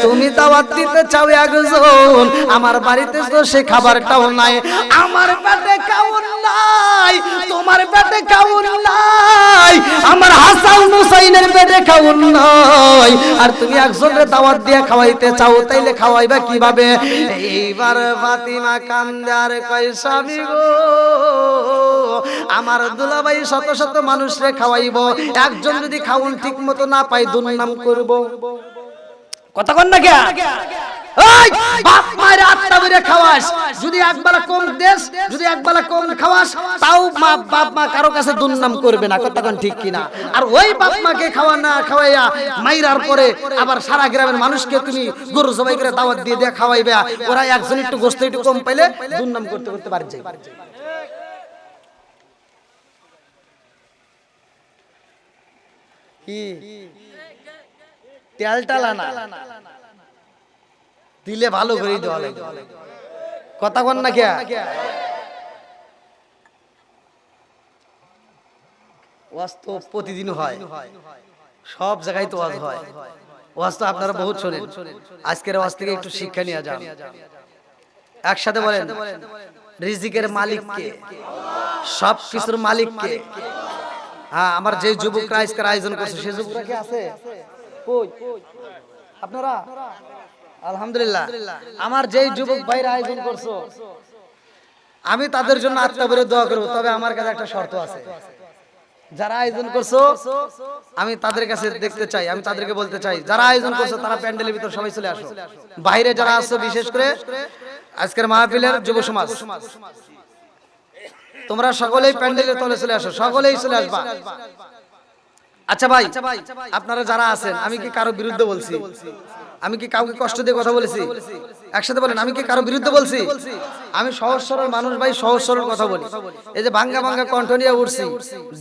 তুমি দাওয়াত দিতে চাও একজন, আমার বাড়িতে তো সে খাবারটাও নাই, আমার পেটে খাওন নাই, তোমার পেটে খাওন নাই, আমার হাসান হুসাইনের পেটে খাওন নাই, আর তুমি একজনের দাওয়াত দিয়ে খাওয়াইতে চাও, তাইলে খাওয়াইবা কিভাবে? এইবার ফাতিমা কান্দে আর কয় স্বামী গো, আমার দুলাভাই শত শত মানুষরে খাওয়াইবো, একজন যদি খাওন ঠিক মতো না পাই দুর্নাম করব। কথা কন না কে? ওই বাপ মায়ের আত্মা বইরে খাওয়াস, যদি একবেলা কম দেশ, যদি একবেলা কম খাওয়াস, তাও মা বাপ মা কারো কাছে দুর্নাম করবে না। কথা কন ঠিক কিনা? আর ওই বাপ মাকে খাওয়া না খাওয়াইয়া মাইরার পরে আবার সারা গ্রামের মানুষকে তুমি গরু জবাই করে দাওয়াত দিয়ে দিয়ে খাওয়াইবে, ওরা একজন একটু গোশত একটু কম পাইলে দুর্নাম করতে করতে পারে যায়। কি তেলটালা না দিলে ভালো করে দেওয়া লাগে। কথা কন না কে? ওয়াজ তো প্রতিদিন হয়, সব জায়গায় তো ওয়াজ হয়। ওয়াজ তো আপনারা বহুত শোনেন, আজকের ওয়াজ থেকে একটু শিক্ষা নিয়ে যান। একসাথে বলেন, রিজিকের মালিক কে? সব কিছুর মালিক কে? হ্যাঁ, আমার যে যুবকরা আজকের আয়োজন করছে সে যুবকরা কি আছে? কই আপনারা? আলহামদুলিল্লাহ। আমার যেই যুবক ভাইরা আয়োজন করছো, আমি তাদের জন্য আত্মা ভরে দোয়া করবো, তবে আমার কাছে একটা শর্ত আছে। যারা আয়োজন করছো আমি তাদের কাছে দেখতে চাই, আমি তাদেরকে বলতে চাই, যারা আয়োজন করছো তারা প্যান্ডেলের ভিতর সবাই চলে আসো। বাইরে যারা আসছো, বিশেষ করে আজকের মাহফিলের যুব সমাজ, তোমরা সকলেই প্যান্ডেলের তলে চলে আসো, সকলেই চলে আসবা। আচ্ছা ভাই, আপনারা যারা আছেন, আমি কি কারো বিরুদ্ধে বলছি? আমি কি কাউকে কষ্ট দিয়ে কথা বলেছি? একসাথে বলেন, আমি কি কারো বিরুদ্ধে বলছি? আমি সহজ সরল মানুষ ভাই, সহজ সরল কথা বলি। এই যে ভাঙ্গা ভাঙ্গা কণ্ঠ নিয়ে উঠছি,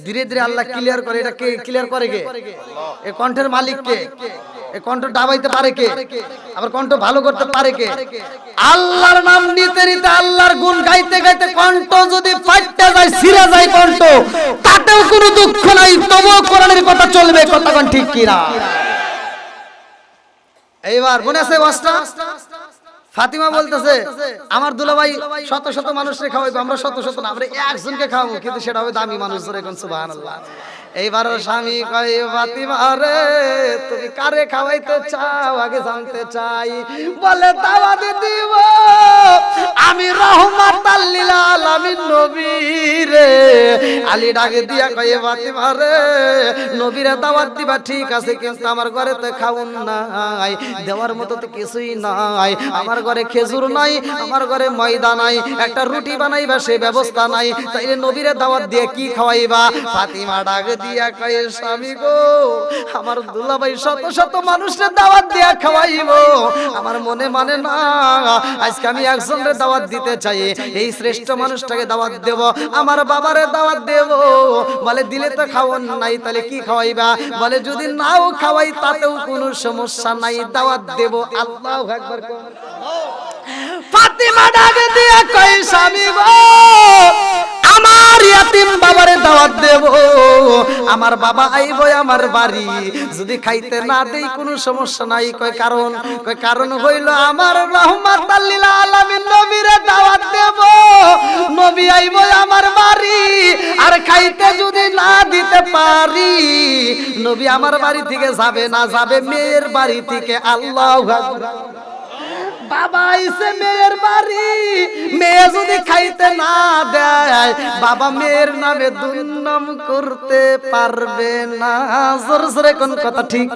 ধীরে ধীরে আল্লাহ ক্লিয়ার করে। এটা কে ক্লিয়ার করে? কে? এই কণ্ঠের মালিক কে? এই কণ্ঠ ডাবাইতে পারে কে? আবার কণ্ঠ ভালো করতে পারে কে? আল্লাহর নাম নিতে নিতে, আল্লাহর গুণ গাইতে গাইতে কণ্ঠ যদি ফাটতে যায়, ছিঁড়ে যায় কণ্ঠ, তাতেও কোনো দুঃখ নাই, তবুও কোরআনের কথা চলবে। কথা কোন ঠিক কিনা? এইবার মনে আছে ওয়াজটা? ফাতিমা বলতেছে, আমার দুলাভাই শত শত মানুষকে খাওয়াইবো, আমরা শত শত না, আমরা একজনকে খাওয়াবো, কিন্তু সেটা হবে দামি মানুষ। ধরে কোন সুবহানাল্লাহ। এইবার স্বামী কয়, ফাতিমা রে, তুমি কারে খাওয়াইতে চাও আগে জানতে চাই। বলে, দাওয়াত দিব আমি রহমাতাল লিল আলামিন নবী রে। আলী ডাকে দিয়া কয়, ফাতিমা রে, নবীরে দাওয়াত দিবা ঠিক আছে, কিন্তু আমার ঘরে তো খাউন নাই, দেওয়ার মতো তো কিছুই নাই। আমার ঘরে খেজুর নাই, আমার ঘরে ময়দা নাই, একটা রুটি বানাইবা সে ব্যবস্থা নাই, তাইলে নবীরে দাওয়াত দিয়ে কি খাওয়াইবা? ফাতিমা ডাক দিয়া কয়, স্বামী গো, আমার দুলাভাই শত শত মানুষের দাওয়াত দিয়া খাওয়াইবো, আমার মনে মানে না, আজকে আমি একজনের দাওয়াত দিতে চাই, এই শ্রেষ্ঠ মানুষটাকে দাওয়াত দেব, আমার বাবারে দাওয়াত দেব। বলে, দিলে তো খাওয়ান নাই, তাহলে কি খাওয়াইবা? বলে, যদি নাও খাওয়াই তাতেও কোনো সমস্যা নাই, দাওয়াত দেব। আল্লাহু আকবার। ফাতিমা ডাক দিয়া কয়, স্বামী গো, আমার ইয়াতিম বাবারে দাওয়াত দেব, আমার বাবা আইবো আমার বাড়ি, যদি খাইতে না দেই কোনো সমস্যা নাই। কয় কারণ? কয় কারণ হইল আমার রহমাতাল লিল আলামিন নবীরে দাওয়াত দেব, নবী আইবো আমার বাড়ি, আর খাইতে যদি না দিতে পারি, নবী আমার বাড়ি থেকে যাবে না, যাবে মেয়ের বাড়ি থেকে। আল্লাহু আকবার। বাবা আইছে মেয়ের বাড়ি, মেয়ে যদি খাইতে না দেয়, বাবা মেয়ের নামে দুর্নাম করতে পারবে না। জোরে জোরে কোন কথা ঠিক?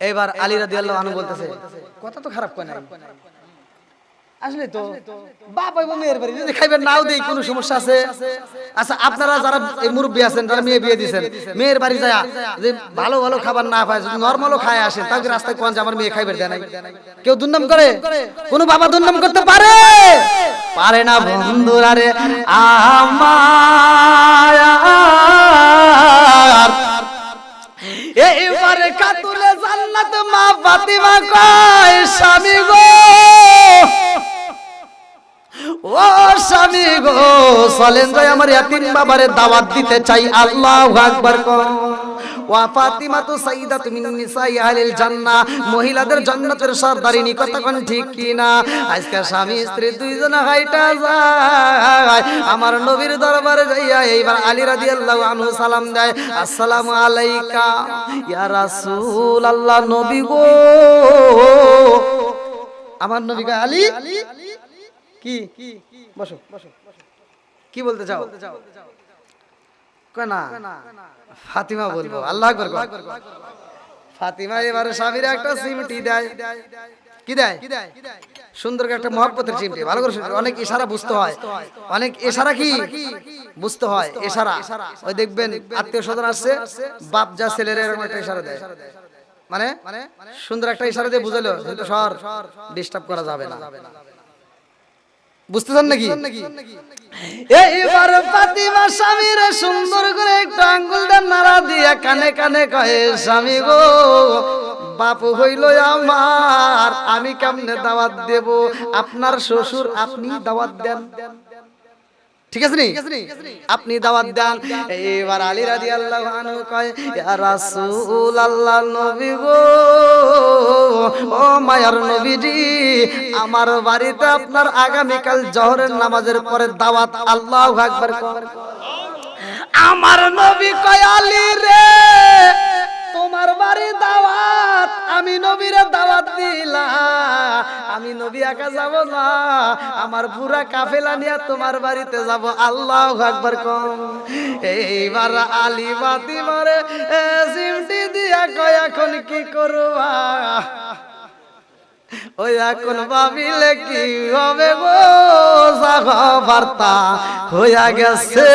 এবার আলী রাদিয়াল্লাহু আনহু বলতেছে, কথা তো খারাপ কয় না, আসলে তো বাপ এবং মেয়ের বাড়ি যদি খাইবেন নাও দেই কোনো সমস্যা আছে? আচ্ছা, আপনারা যারা এই মুরব্বী আছেন, যারা মেয়ে বিয়ে দিয়েছেন, মেয়ের বাড়ি যায় যে ভালো ভালো খাবার না পায়, যদি নরমালও খায় আসেন, তাও কি রাস্তায় কোন যে আমার মেয়ে খাইবার দেয় নাই? কেউ দুর্নাম করে? কোন বাবা দুর্নাম করতে পারে? পারে না বন্ধুরা রে আমার। এইবারে খাতুনে জান্নাত মা ফাতিমা কয়, স্বামী গো, ও স্বামী গো চলেন যাই আমার ইয়াতিম বাবারে দাওয়াত দিতে চাই আল্লাহু আকবার কোন ওয়া ফাতিমা তু সাইয়্যিদাতু মিন নিসাই আহলিল জান্নাহ মহিলাদের জান্নাতের সরদারিনী কথা কোন ঠিক কি না আজকে স্বামী স্ত্রী দুইজনে হাইটা যায় আমার নবীর দরবারে যাইয়া এইবার আলী রাদিয়াল্লাহু আনহু সালাম দেয় আসসালামু আলাইকা ইয়া রাসূলুল্লাহ নবী গো আমার নবী গো আলী কি বসো কি বলতে চাও কয় না ফাতিমা বলবো আল্লাহু আকবার ফাতিমা এবারে স্বামীর একটা সিমটি দেয় কি দেয় সুন্দর একটা মহব্বতের চিমটি ভালো করে অনেক ইশারা বুঝতে হয় অনেক ইশারা কি বুঝতে হয় ইশারা ওই দেখবেন আত্মীয় স্বজন আসছে বাপ যা ছেলের এরকম একটা ইশারা দেয় মানে সুন্দর একটা ইশারা দিয়ে বুঝালো কিন্তু সর ডিস্টার্ব করা যাবে না বুঝতেছেন নাকি এইবার ফাতিমা স্বামীর সুন্দর করে একটু আঙ্গুলটা নাড়া দিয়া কানে কানে কয়ে স্বামী গো বাপ হইল আমার আমি কেমনে দাওয়াত দেব আপনার শ্বশুর আপনি দাওয়াত দেন ঠিক আছে নি আপনি দাওয়াত দেন এইবার আলী রাদিয়াল্লাহু আনহু কয় ইয়া রাসূলুল্লাহ নবী গো ও মায়ার নবীজি আমার বাড়িতে আপনার আগামীকাল জোহরের নামাজের পরে দাওয়াত আল্লাহু আকবার আমার নবী কয় আলী রে তোমার বাড়ি দাওয়াত আমি নবীরে দাওয়াত দিলাম আমি নবী একা যাব না আমার পুরা কাফেলা নিয়ে তোমার বাড়িতে যাব আল্লাহু আকবার কোন এইবার আলী ফাতিমারে সিমটি দিয়া কয় এখন কি করবা ওই এখন ভাবিলে কি হবে গো বার্তা হইয়া গেছে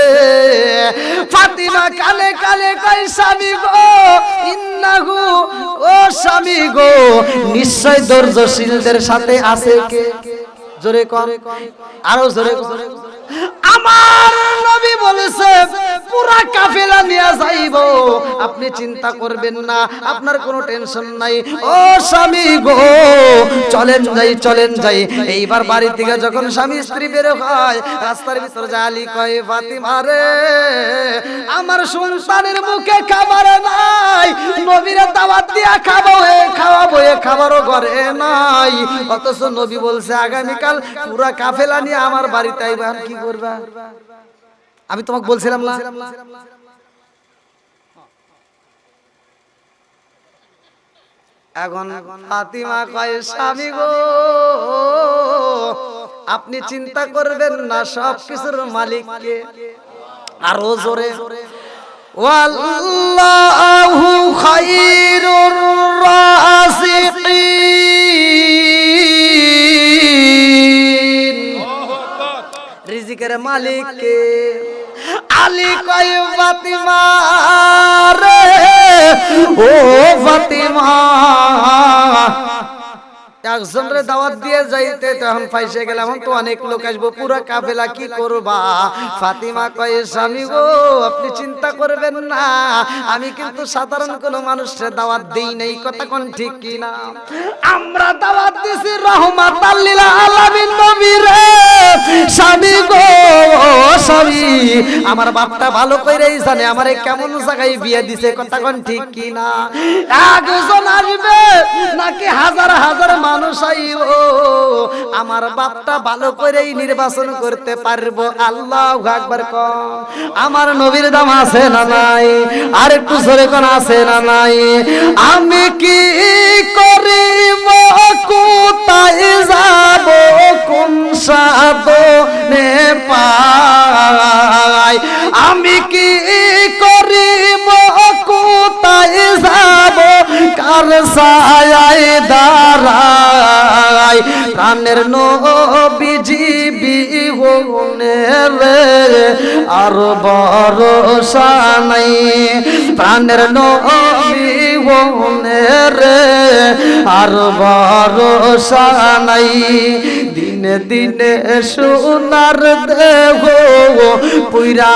ফাতিমা কালে কালে কয় স্বামী গো ইন্নাহু ও স্বামী গো নিশ্চয় ধৈর্যশীলদের সাথে আছে কে জোরে কোন আরো জোরে আমার নবী বলেছে পুরা কাফেলা নিয়ে যাইবো আপনি চিন্তা করবেন না আপনার কোনো টেনশন নাই ও স্বামী গো চলেন যাই এইবার বাড়ি থেকে যখন স্বামী স্ত্রী বের হয় রাস্তার ভিতর যায় আলী কয় ফাতিমা রে আমার সন্তানের মুখে খাবার নাই নবীর দাওয়াত দিয়া খাওয়াবো খাবারও ঘরে নাই অথচ নবী বলছে আগামীকাল পুরা কাফেলা নিয়ে আমার বাড়িতে আইবা কি করবা আমি তোমাকে বলছিলাম না এখন ফাতিমা কয় স্বামী গো আপনি চিন্তা করবেন না সব কিছুর মালিক কে আরো জোরে ওয়াল্লাহু খায়রুর রাযিকিন রিজিকের মালিক কে আলী কয় ফাতিমা রে ও ফাতিমা একজনের দাওয়াত দিয়ে যাইতে তখন ফাইসে গেলাম তো অনেক লোক আসবো পুরা কাফেলা কি করবা ফাতিমা কয় স্বামী গো আপনি চিন্তা করবেন না আমি কিন্তু সাধারণ কোন মানুষের দাওয়াত দেই নাই কথা কোন ঠিক কি না আমরা দাওয়াত দিছি রহমাতাল লিল আলামিন নবীর স্বামী গো স্বামী আমার বাপটা ভালো কইরাই জানে আমারে কেমন জায়গায় বিয়ে দিছে কথা কোন ঠিক কি না একজন আসবে নাকি হাজার হাজার মানুষ আইবো আমার বাপটা ভালো করেই নির্বাচন করতে পারবো আল্লাহু আকবার কোন আমার নবীর দাম আছে না নাই আর একটু জোরে কোন আছে না নাই আমি কি করিব কোথায় যাব কোন সাধনে পাই আমি কি করিব কোথায় যাব কার ছায়ায় দাঁড়াই প্রাণের নবীজি বিহীনের আর ভরসা নাই প্রাণের নবীনের আর ভরসা নাই দিন দিনে দিনে সোনার দেহ পুইরা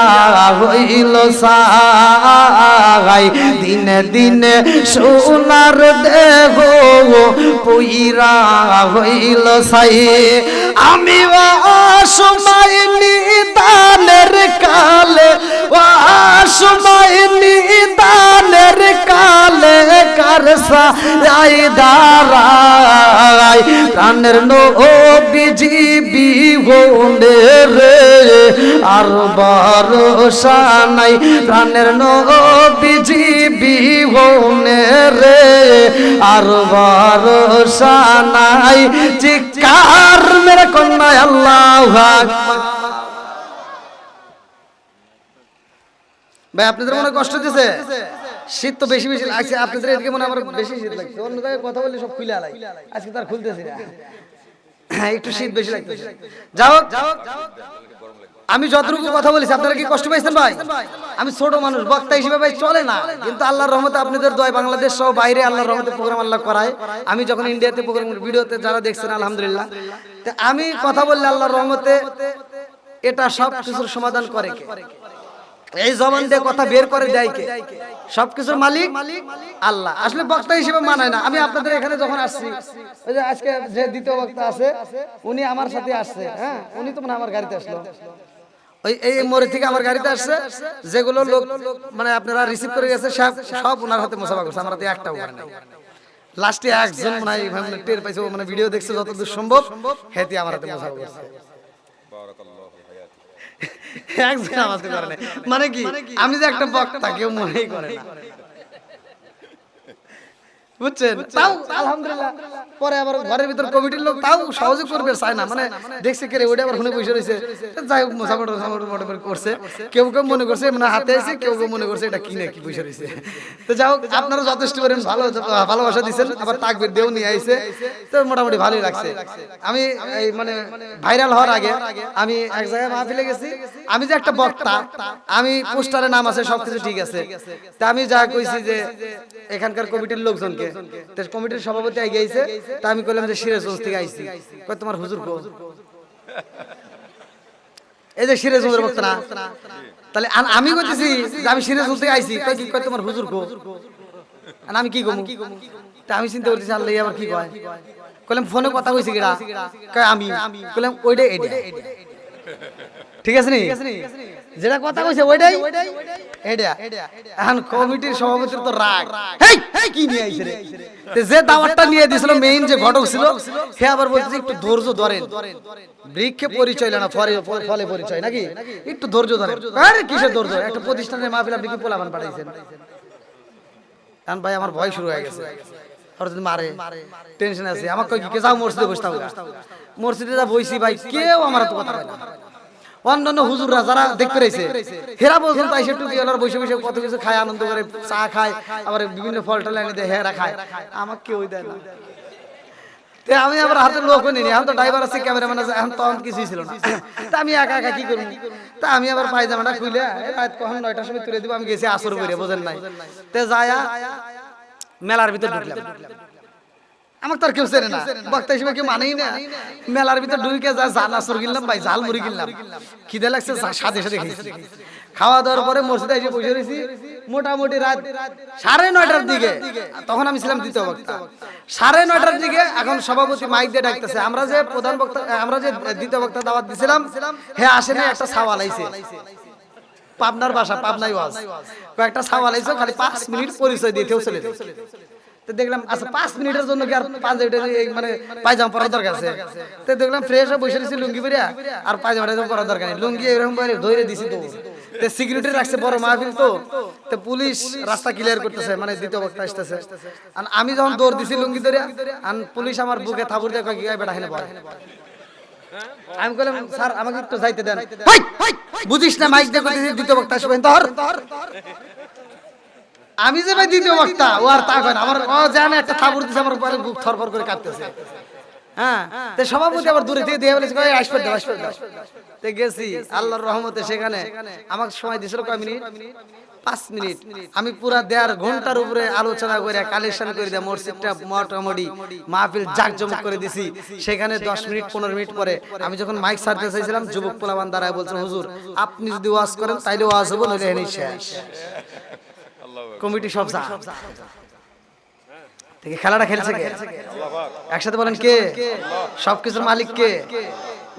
হইল সাই দিনে দিনে সোনার দেহ পুইরা হইল সাই আমি সময় নিদানের কালে সময় নিদানের কালে কারসা আই দাঁড়াই প্রাণের নবীজি বিহনে রে আর ভরসা নাই প্রাণের নবীজি বিহনে রে আর ভরসা নাই চিৎকার মেরে কন্যা আল্লাহু আকবার। ভাই আপনাদের মনে কষ্ট দিছে? শীত তো বেশি বেশি লাগছে আপনাদের, এদিকে মনে আমার বেশি শীত লাগছে। অন্য জায়গায় কথা বললে সব খুলে আলাই, আজকে তার খুলতেছি না, একটু শীত বেশি লাগতেছে। যাও আমি যতটুকু কথা বলেছি আপনারা কি কষ্ট পাইছেন ভাই? আমি ছোট মানুষ, বক্তা হিসেবে ভাই চলে না, কিন্তু আল্লাহর রহমতে আপনাদের দয় বাংলাদেশ সহ বাইরে আল্লাহর রহমতে প্রোগ্রাম আল্লাহ করায়। আমি যখন ইন্ডিয়াতে প্রোগ্রাম ভিডিওতে যারা দেখছেন আলহামদুলিল্লাহ, আমি কথা বললে আল্লাহর রহমতে এটা সব কিছুর সমাধান করে কে? এই জবান দিয়ে কথা বের করে দেয় কে? সবকিছুর মালিক আল্লাহ। আসলে বক্তা হিসেবে মানায় না। আমি আপনাদের এখানে যখন আসছি, ওই যে আজকে যে দ্বিতীয় বক্তা আছে উনি আমার সাথে আসছে, হ্যাঁ উনি তো মানে আমার গাড়িতে আসলো, ওই এই মোড়ে থেকে আমার গাড়িতে আসছে। যেগুলো লোক মানে আপনারা রিসিভ করে গেছে সব ওনার হাতে মুসাফা করছে, আমার হাতে একটাও করে নাই। লাস্টে একজন মনে হয় টের পাইছে, মানে ভিডিও দেখছে যতদূর সম্ভব, হেতি আমার হাতে মুসাফা করছে। মানে কি আমি যে একটা বক্তা কেউ মনেই করে না, বুঝছেন? তাও আলহামদুলিল্লাহ পরে আবার ঘরের ভিতর কমিটির লোক তাও সহযোগ করবে চায় না, মানে দেখছে কে ওইটা আবার শুনে বসে রয়েছে। যাই হোক মোটামুটি করছে, কেউ কেউ মনে করছে মানে হাতে এসে, কেউ কেউ মনে করছে এটা কিনে কি বসে রয়েছে। তো যাই হোক আপনারা যথেষ্ট করেন, ভালোবাসা দিচ্ছেন, আবার তাকবীর দেও নিয়ে আইছে, তো মোটামুটি ভালোই লাগছে। আমি এই মানে ভাইরাল হওয়ার আগে আমি এক জায়গায় মাহফিলে গেছি, আমি যে একটা বক্তা, আমি পোস্টারে নাম আছে সবকিছু ঠিক আছে, তা আমি যা কইছি যে এখানকার কমিটির লোকজনকে, কমিটির সভাপতি আগে আইছে, তা আমি কইলাম যে সিরাজগঞ্জ থেকে আইছি, কই তোমার হুজুর কো? এই যে সিরাজগঞ্জের বক্তা না, তাহলে আমি কইতেছি যে আমি সিরাজগঞ্জ থেকে আইছি, কই কি কই তোমার হুজুর কো? আমি কি কমু? তা আমি চিন্তা করতেছি আল্লাহ আবার কি কয়, কইলাম ফোনে কথা কইছি কিরা, কয় আমি, কইলাম ওইটা এইটা ঠিক আছে নি, যেটা কথা কইছে ওইটাই এটা। এখন কমিটির সভাপতির তো রাগ, হেই কি নিয়ে আইছে রে? যে দাওয়াতটা নিয়ে দিছিল মেইন যে ঘটক ছিল, সে আবার বলতেছে একটু ধৈর্য ধরেন, বৃক্ষে পরিচয় না ফলে পরিচয় নাকি, একটু ধৈর্য ধরেন। আরে কিসের ধৈর্য? একটা প্রতিষ্ঠানের মাহফিল আপনি কি পোলাপান পাঠাইছেন? এখন ভাই আমার ভয় শুরু হয়ে গেছে, আর যদি মারে টেনশন আছে। আমার কই কি যাও মসজিদে বসে থাকো, মসজিদে যা বইছি ভাই কেউ আমার তো কথা কয় না। অন্যান্য হুজুররা যারা দেখতে রয়েছে হেরা পর্যন্ত আইসে টুকি এলার বসে বসে কত কিছু খায়, আনন্দ করে চা খায়, আবার বিভিন্ন ফল টল এনে দেয়, হেরা খায়, আমার কেউই দেয় না। আমি আবার হাতে লোক নিই, এখন তো ড্রাইভার আছে, ক্যামেরাম্যান আছে, এখন তখন কিছুই ছিল না। তা আমি একা একা কি করবো? তা আমি আবার পায়জামাটা খুলে কখন 9টার সময় তুলে দিব, আমি গেছি আসর করে, বোঝেন নাই? তে যায়া মেলার ভিতর ঢুকলাম, আমাকে তো আর কেউ চেনে না, বক্তা হিসেবে কেউ মানেই না। মেলার ভিতর ঢুকে যা জাল আসর কিনলাম ভাই, জাল মুড়ি কিনলাম, খিদে লাগছে, সাথে সাথে খেয়েছি। খাওয়া দাওয়ার পরে মসজিদে এসে বসে রয়েছি, মোটামুটি রাত 9:30টার দিকে, তখন আমি ছিলাম দ্বিতীয় বক্তা। 9:30টার দিকে এখন সভাপতি মাইক দিয়ে ডাকতেছে, আমরা যে প্রধান বক্তা, আমরা যে দ্বিতীয় বক্তা দাওয়াত দিছিলাম, হ্যাঁ আসে না, একটা সাওয়াল আইছে, পাবনার বাসা, পাবনাই ওয়াজ, কয়েকটা সাওয়াল আইছে, খালি 5 মিনিট পরিচয় দিতেও চলে যায়। তো দেখলাম আচ্ছা 5 মিনিটের জন্য কি আর পাঞ্জাবিটা মানে পায়জামা পরার দরকার আছে? তো দেখলাম ফ্রেশ হয়ে বসে রয়েছি লুঙ্গি পরে, আর পায়জামাটা পরার দরকার নেই, লুঙ্গি এরকম করে ধরে দিছি। তো সিকিউরিটি রাখছে, বড় মাহফিল তো পুলিশ রাস্তা ক্লিয়ার করতেছে, মানে দ্বিতীয় বক্তা আসতেছে। আর আমি যখন দৌড় দিছি লুঙ্গি ধরে, আর পুলিশ আমার বুকে থাপুর দিয়ে কয় কি বেটা হেনে পড়ে। আমি বললাম স্যার আমাকে একটু যাইতে দেন। বুঝিস না মাইক দিয়ে কইতেছি দ্বিতীয় বক্তা আসবেন, ধর। আমি যে ভাই দ্বিতীয় বক্তা, ও আর তা কয় না, আমার ও জানে একটা থাপুর দিছে, আমার পরে বুক থরফর করে কাঁপতেছে। হ্যাঁ, তো সভাপতি আবার দূরে থেকে দিয়ে বলেছে আসবে দাও। তো গেছি, আল্লাহর রহমতে সেখানে আমাকে সময় দিয়েছিল কয় মিনিট, 5 মিনিট আমি পুরা 1.5 ঘন্টার উপরে আলোচনা করে কালেকশন করে দিয়ে মসজিদটা মোটামুটি মাহফিল জাকজমক করে দিছি। সেখানে 10 মিনিট 15 মিনিট পরে আমি যখন মাইক ছাড়তে চাইছিলাম, যুবক পোলাপান দাঁড়ায় বলছেন, হুজুর আপনি যদি ওয়াজ করেন তাইলে ওয়াজ হবে, নইলে এখানেই শেষ। কমিটি সব যা থেকে খেলাটা খেলছে কে? একসাথে বলেন কে? সবকিছুর মালিক কে?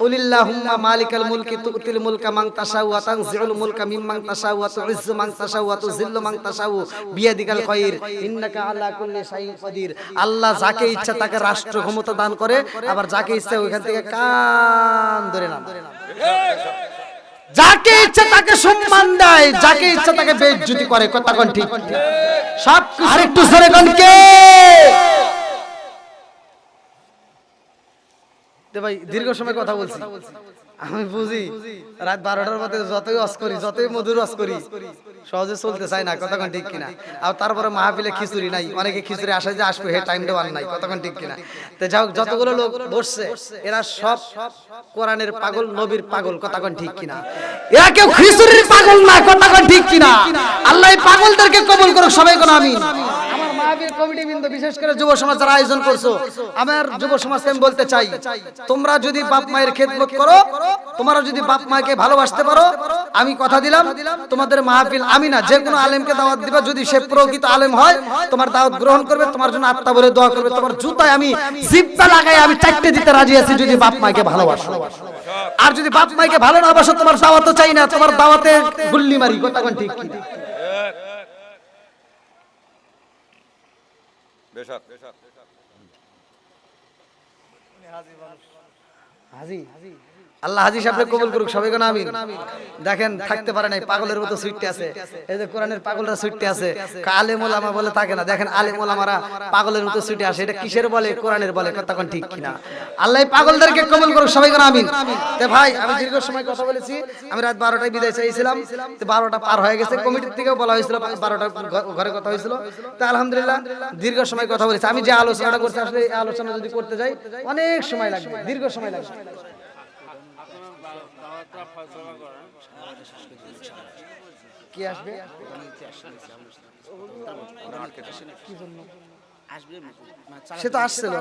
উলিল্লাহুম্মা মালিকাল মুলকি তুতিল মুলকা মান তাশাউ ওয়া তানজিউল মুলকা মিম্মান তাশাউ ওয়া তুইজ্জু মান তাশাউ ওয়া তুযিল্লু মান তাশাউ বিয়াদিকাল খায়র ইন্নাকা আলা কুল্লি শাইইন কাদির। আল্লাহ যাকে ইচ্ছা তাকে রাষ্ট্র ক্ষমতা দান করে, আবার যাকে ইচ্ছা ওইখান থেকে কান ধরে না। যাকে ইচ্ছা তাকে সম্মান দেয়, যাকে ইচ্ছা তাকে বেইজ্জতি করে। কথা কোন ঠিক? সব আরেকটু জোরে কোন কে? ভাই দীর্ঘ সময় কথা বলছি, আমি বুঝি রাত 12টার মধ্যে যতই ওয়াজ করি, যতই মধুর ওয়াজ করি, সহজে চলতে চায় না। কতক্ষণ ঠিক কিনা? আর তারপরে মাহফিলে খিচুড়ি নাই, অনেকে খিচুড়ি আসে যে আসবে, হে টাইম দেওয়ার নাই। কতক্ষণ ঠিক কিনা? তো যাও, যতগুলো লোক বসছে এরা সব কোরআনের পাগল, নবীর পাগল। কতক্ষণ ঠিক কিনা? এরা কেউ খিচুড়ির পাগল না। কতক্ষণ ঠিক কিনা? আল্লাহ এই পাগলদেরকে কবুল করুক। সবাই কোন আমিন। কমিটি বৃন্দ, বিশেষ করে যুব সমাজ যারা আয়োজন করছো, আমার যুব সমাজকে আমি বলতে চাই, তোমরা যদি বাপ মায়ের খেদমত করো, তোমরা যদি বাপ মাকে ভালোবাসতে পারো, আমি কথা দিলাম তোমাদের মাহফিল আমি না, যে কোনো আলেমকে দাওয়াত দিবা, যদি সে প্রকৃত আলেম হয় তোমার দাওয়াত গ্রহণ করবে, তোমার জন্য আত্মা ভরে দোয়া করবে, তোমার জুতায় আমি জিব্বা লাগাই আমি চাটতে দিতে রাজি আছি, যদি বাপ মাকে ভালোবাসো। আর যদি বাপ মাকে ভালো না বাসো, তোমার দাওয়াতও চাই না, তোমার দাওয়াতে গুল্লি মারি। কথা কোন ঠিক কি? আল্লাহ হাজী সাহেবকে কবুল করুক। সবাই কোন আমিন। দেখেন থাকতে পারে নাই, পাগলের মতো ছুটতে আছে। এই যে কোরআনের পাগলরা ছুটতে আছে, আলেম ওলামা বলে থাকে না। দেখেন আলেম ওলামারা পাগলের মতো ছুটে আসে, এটা কিসের বলে? কোরআনের বলে। কথা কোন ঠিক কিনা? আল্লাহ পাগলদেরকে কবুল করুক। সবাই কোন আমিন। তে ভাই আমি দীর্ঘ সময় কথা বলেছি, আমি রাত 12টায় বিদায় চাইছিলাম, তো 12টা পার হয়ে গেছে। কমিটির থেকেও বলা হয়েছিল 12টা ঘরে কথা হয়েছিল। তো আলহামদুলিল্লাহ দীর্ঘ সময় কথা বলেছি। আমি যে আলোচনাটা করছি, আসলে এই আলোচনা যদি করতে যাই অনেক সময় লাগবে, দীর্ঘ সময় লাগবে। কি আসবে? সে তো আসছিল,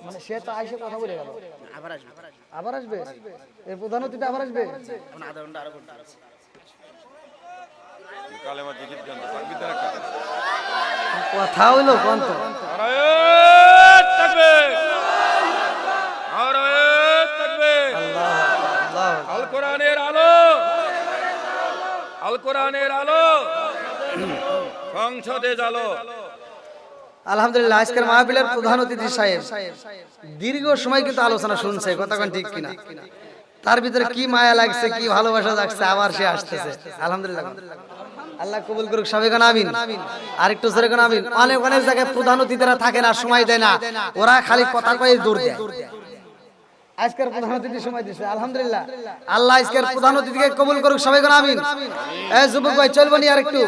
মানে সে তো আইসে কথা বলে গেল, আবার আসবে। এর প্রধান অতিথি আবার আসবে। কথা হইলো কোন তো? আল কোরআনের আলো, আল কোরআনের আলো, সংসদে জালো। আলহামদুলিল্লাহ আজকের মাহফিলের প্রধান অতিথি সাহেব দীর্ঘ সময় কিন্তু আলোচনা শুনছে। কথা কোন ঠিক কিনা? তার ভিতরে কি মায়া লাগছে, কি ভালোবাসা লাগছে, আবার সে আসতেছে। আলহামদুলিল্লাহ, আল্লাহ কবুল করুক। সবাই কোন আমিন। আর একটু জোরে কোন আমিন। অনেক অনেক জায়গায় প্রধান অতিথিরা থাকে না, সময় দেয় না, ওরা খালি কথা কয়ে দৌড় দেয়। আজকের প্রধান অতিথি সময় দিচ্ছে। আলহামদুলিল্লাহ, আল্লাহ আজকের প্রধান অতিথিকে কবুল করুক। সবাই কোন আমিন। এই যুবক ভাই চলবে না আর একটু?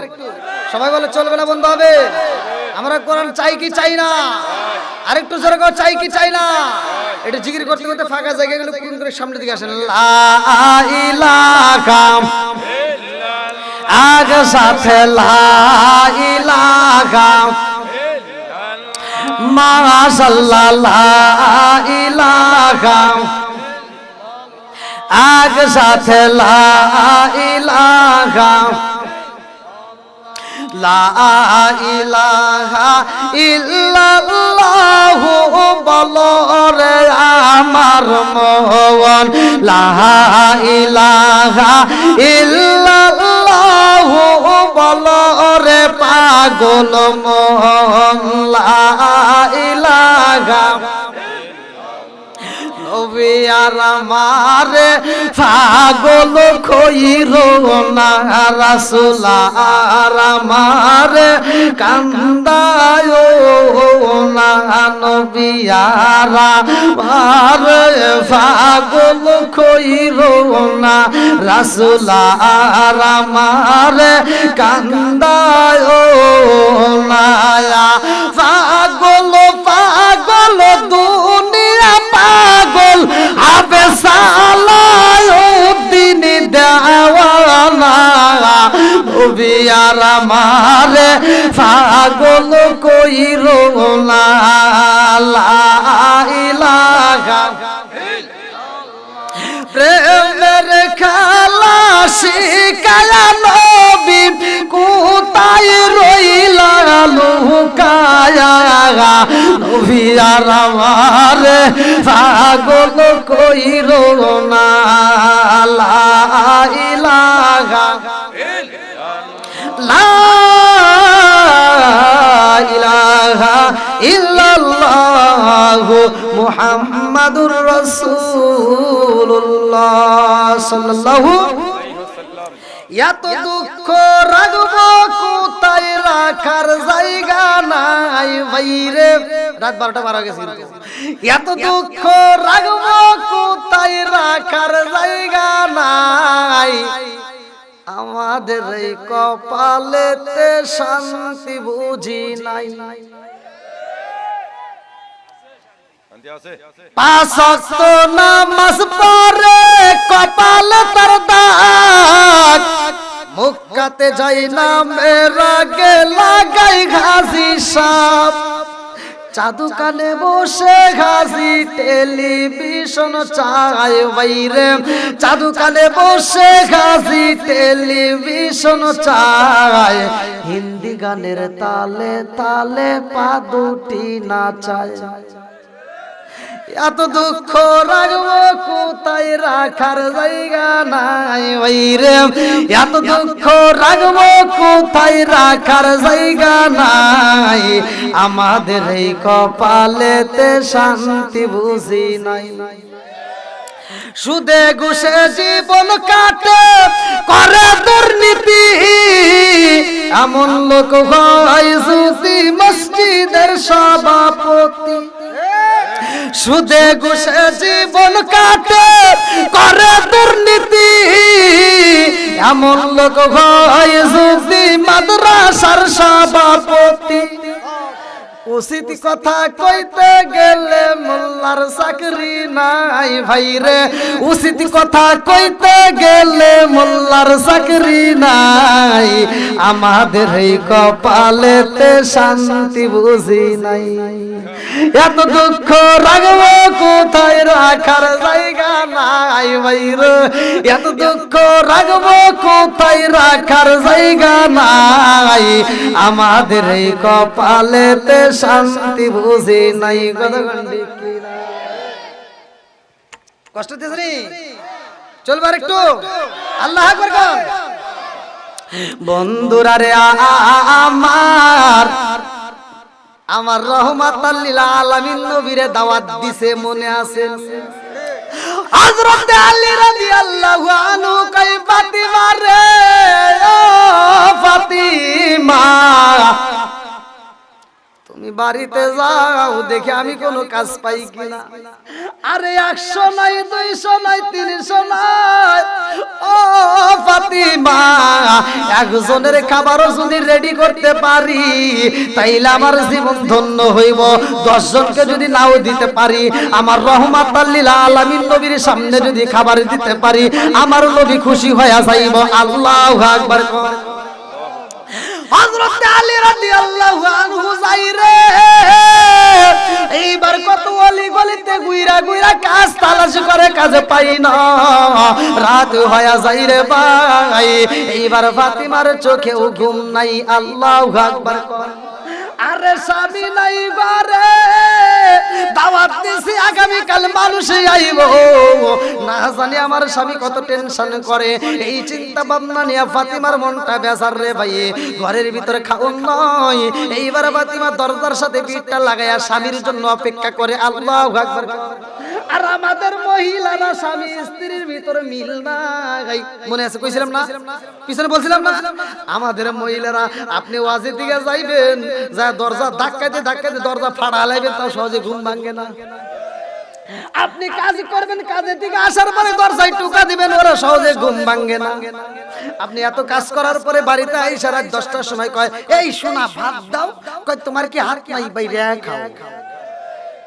সবাই বলে চলবে না, বন্ধ হবে। আমরা কোরআন চাই কি চাই না? আরেকটু জোরে কও, চাই কি চাই না? এটা জিকির করতে করতে ফাঁকা জায়গাগুলো পূরণ করে সামনের দিকে আসেন। লা ইলাহা আগ সাথে লা ইলাহা মাশাআল্লাহ লা ইলাহা আগ সাথে লা ইলাহা লা ইলাহা ইল্লাল্লাহু বলো রে আমার মন, লা ইলাহা ইল্লাল্লাহু বলো রে পাগল মন, লা ইলাহা নবী আর আমারে পাগল কইর না, রাসূল আর আমারে কান্দায় না, নবী আর আমারে পাগল কইর না, রাসূল আর আমারে কান্দায় না, পাগল পাগল দুনিয়া পাগল আবে সালাউদ্দিন দেওয়ানা, আমারে পাগল কইরো না লা ইলাহা প্রেমের খেলা শিখায়া নবী কোথায় রইলা লুকায়া নবী আর আমারে পাগল কইরো না লা ইলাহা লা ইলাহা ইল্লাল্লাহু মুহাম্মাদুর রাসূলুল্লাহ সাল্লাল্লাহু এত দুঃখ রাখবো কোথায় রাখার জায়গা নাই ভাইরে রাত 12টা 12 গেছে কিন্তু এত দুঃখ রাখবো কোথায় রাখার জায়গা নাই আমাদের এই কপালেতে শান্তি বুঝি নাই পাঁচ ওয়াক্ত নামাজ পড়ে কপাল তার দাগ মুক্কাতে যাই না মেরাগে লাগাই ঘাসি সাপ চাদু কানে বসে ঘাসি টেলিভিশন চাই বাইরে চাদু কানে বসে ঘাসি টেলিভিশন চাই হিন্দি গানের তালে তালে পা দুটি নাচায় এত দুঃখ রাখবো কোথায় রাখার জায়গা নাই ভাইরে এত দুঃখ রাখবো কোথায় রাখার জায়গা নাই আমাদের এই কপালেতে শান্তি বুঝি নাই সুদে ঘুষে জীবন কাটে করে দুর্নীতি এমন লোক হয় যদি মসজিদের সভাপতি সুদে ঘুষে জীবন কাটে করে দুর্নীতি এমন লোক হয় যদি মাদ্রাসার সভাপতি উচিত কথা কইতে গেলে মোল্লার চাকরি নাই ভাইরে উচিত কথা কইতে গেলে মোল্লার চাকরি নাই আমাদের এই কপালেতে শান্তি বুঝি নাই এত দুঃখ রাখবো কোথায় রাখার জায়গা নাই ভাইরে এত দুঃখ রাখবো কোথায় রাখার জায়গা নাই আমাদের এই কপালেতে শান্তি বুঝি নাই কষ্ট দিয়েছি চলবার একটু আল্লাহ আকবার কর বন্ধুরা রে আমার আমার রহমাতাল লিল আলামিন নবীরে দাওয়াত দিছে মনে আছে হযরত আলী রাদিয়াল্লাহু আনহু কই ফাতিমা রে ও ফাতিমা তুমি বাড়িতে যাও দেখে আমি কোনো কাজ পাই কিনা আরে 100 নাই 200 নাই 300 নাই ও ফাতিমা একজনের খাবারও যদি রেডি করতে পারি তাইলে আমার জীবন ধন্য হইব 10 জনকে যদি নাও দিতে পারি আমার রহমাতাল লিল আলামিন নবীর সামনে যদি খাবার দিতে পারি আমার নবী খুশি হয়ে যাইব আল্লাহু আকবার হযরত আলী রাদিয়াল্লাহু আনহু যাইরে এইবার কত ওলি গলিতে গুইরা গুইরা কাজ তালাশ করে কাজে পাই না রাত হয়ে যাইরে ভাই এইবার ফাতিমার চোখেও ঘুম নাই আল্লাহু আকবার আরে স্বামী নাই বারে দাওয়াত দিছি আগামী কাল মানুষ আইব না জানি আমার স্বামী কত টেনশন করে এই চিন্তা ভাবনা নিয়ে ফাতিমার মনটা বেজার রে ভাই ঘরের ভিতরে খাওন নয় এইবার ফাতিমা দরজার সাথে পিঠটা লাগায়া স্বামীর জন্য অপেক্ষা করে আল্লাহু আকবার আর আমাদের মহিলারা স্বামী স্ত্রীর ভিতরে মিল নাই মনে আছে কইছিলাম না পিছনে বলছিলাম না আমাদের মহিলারা আপনি ওয়াজের দিকে যাইবেন যা দরজা ধাক্কাইতে ধাক্কাইতে দরজা ফাড়া লাইবেন তাও সহজে ঘুম ভাঙে না আপনি কাজ করবেন কাজের দিকে আসার পরে দরজায় টুকা দিবেন ওরা সহজে ঘুম ভাঙে না আপনি এত কাজ করার পরে বাড়িতে আইসা রাত 10টার সময় কয় এই শোনা ভাত দাও কয় তোমার কি হাত নাই বাইরে খাও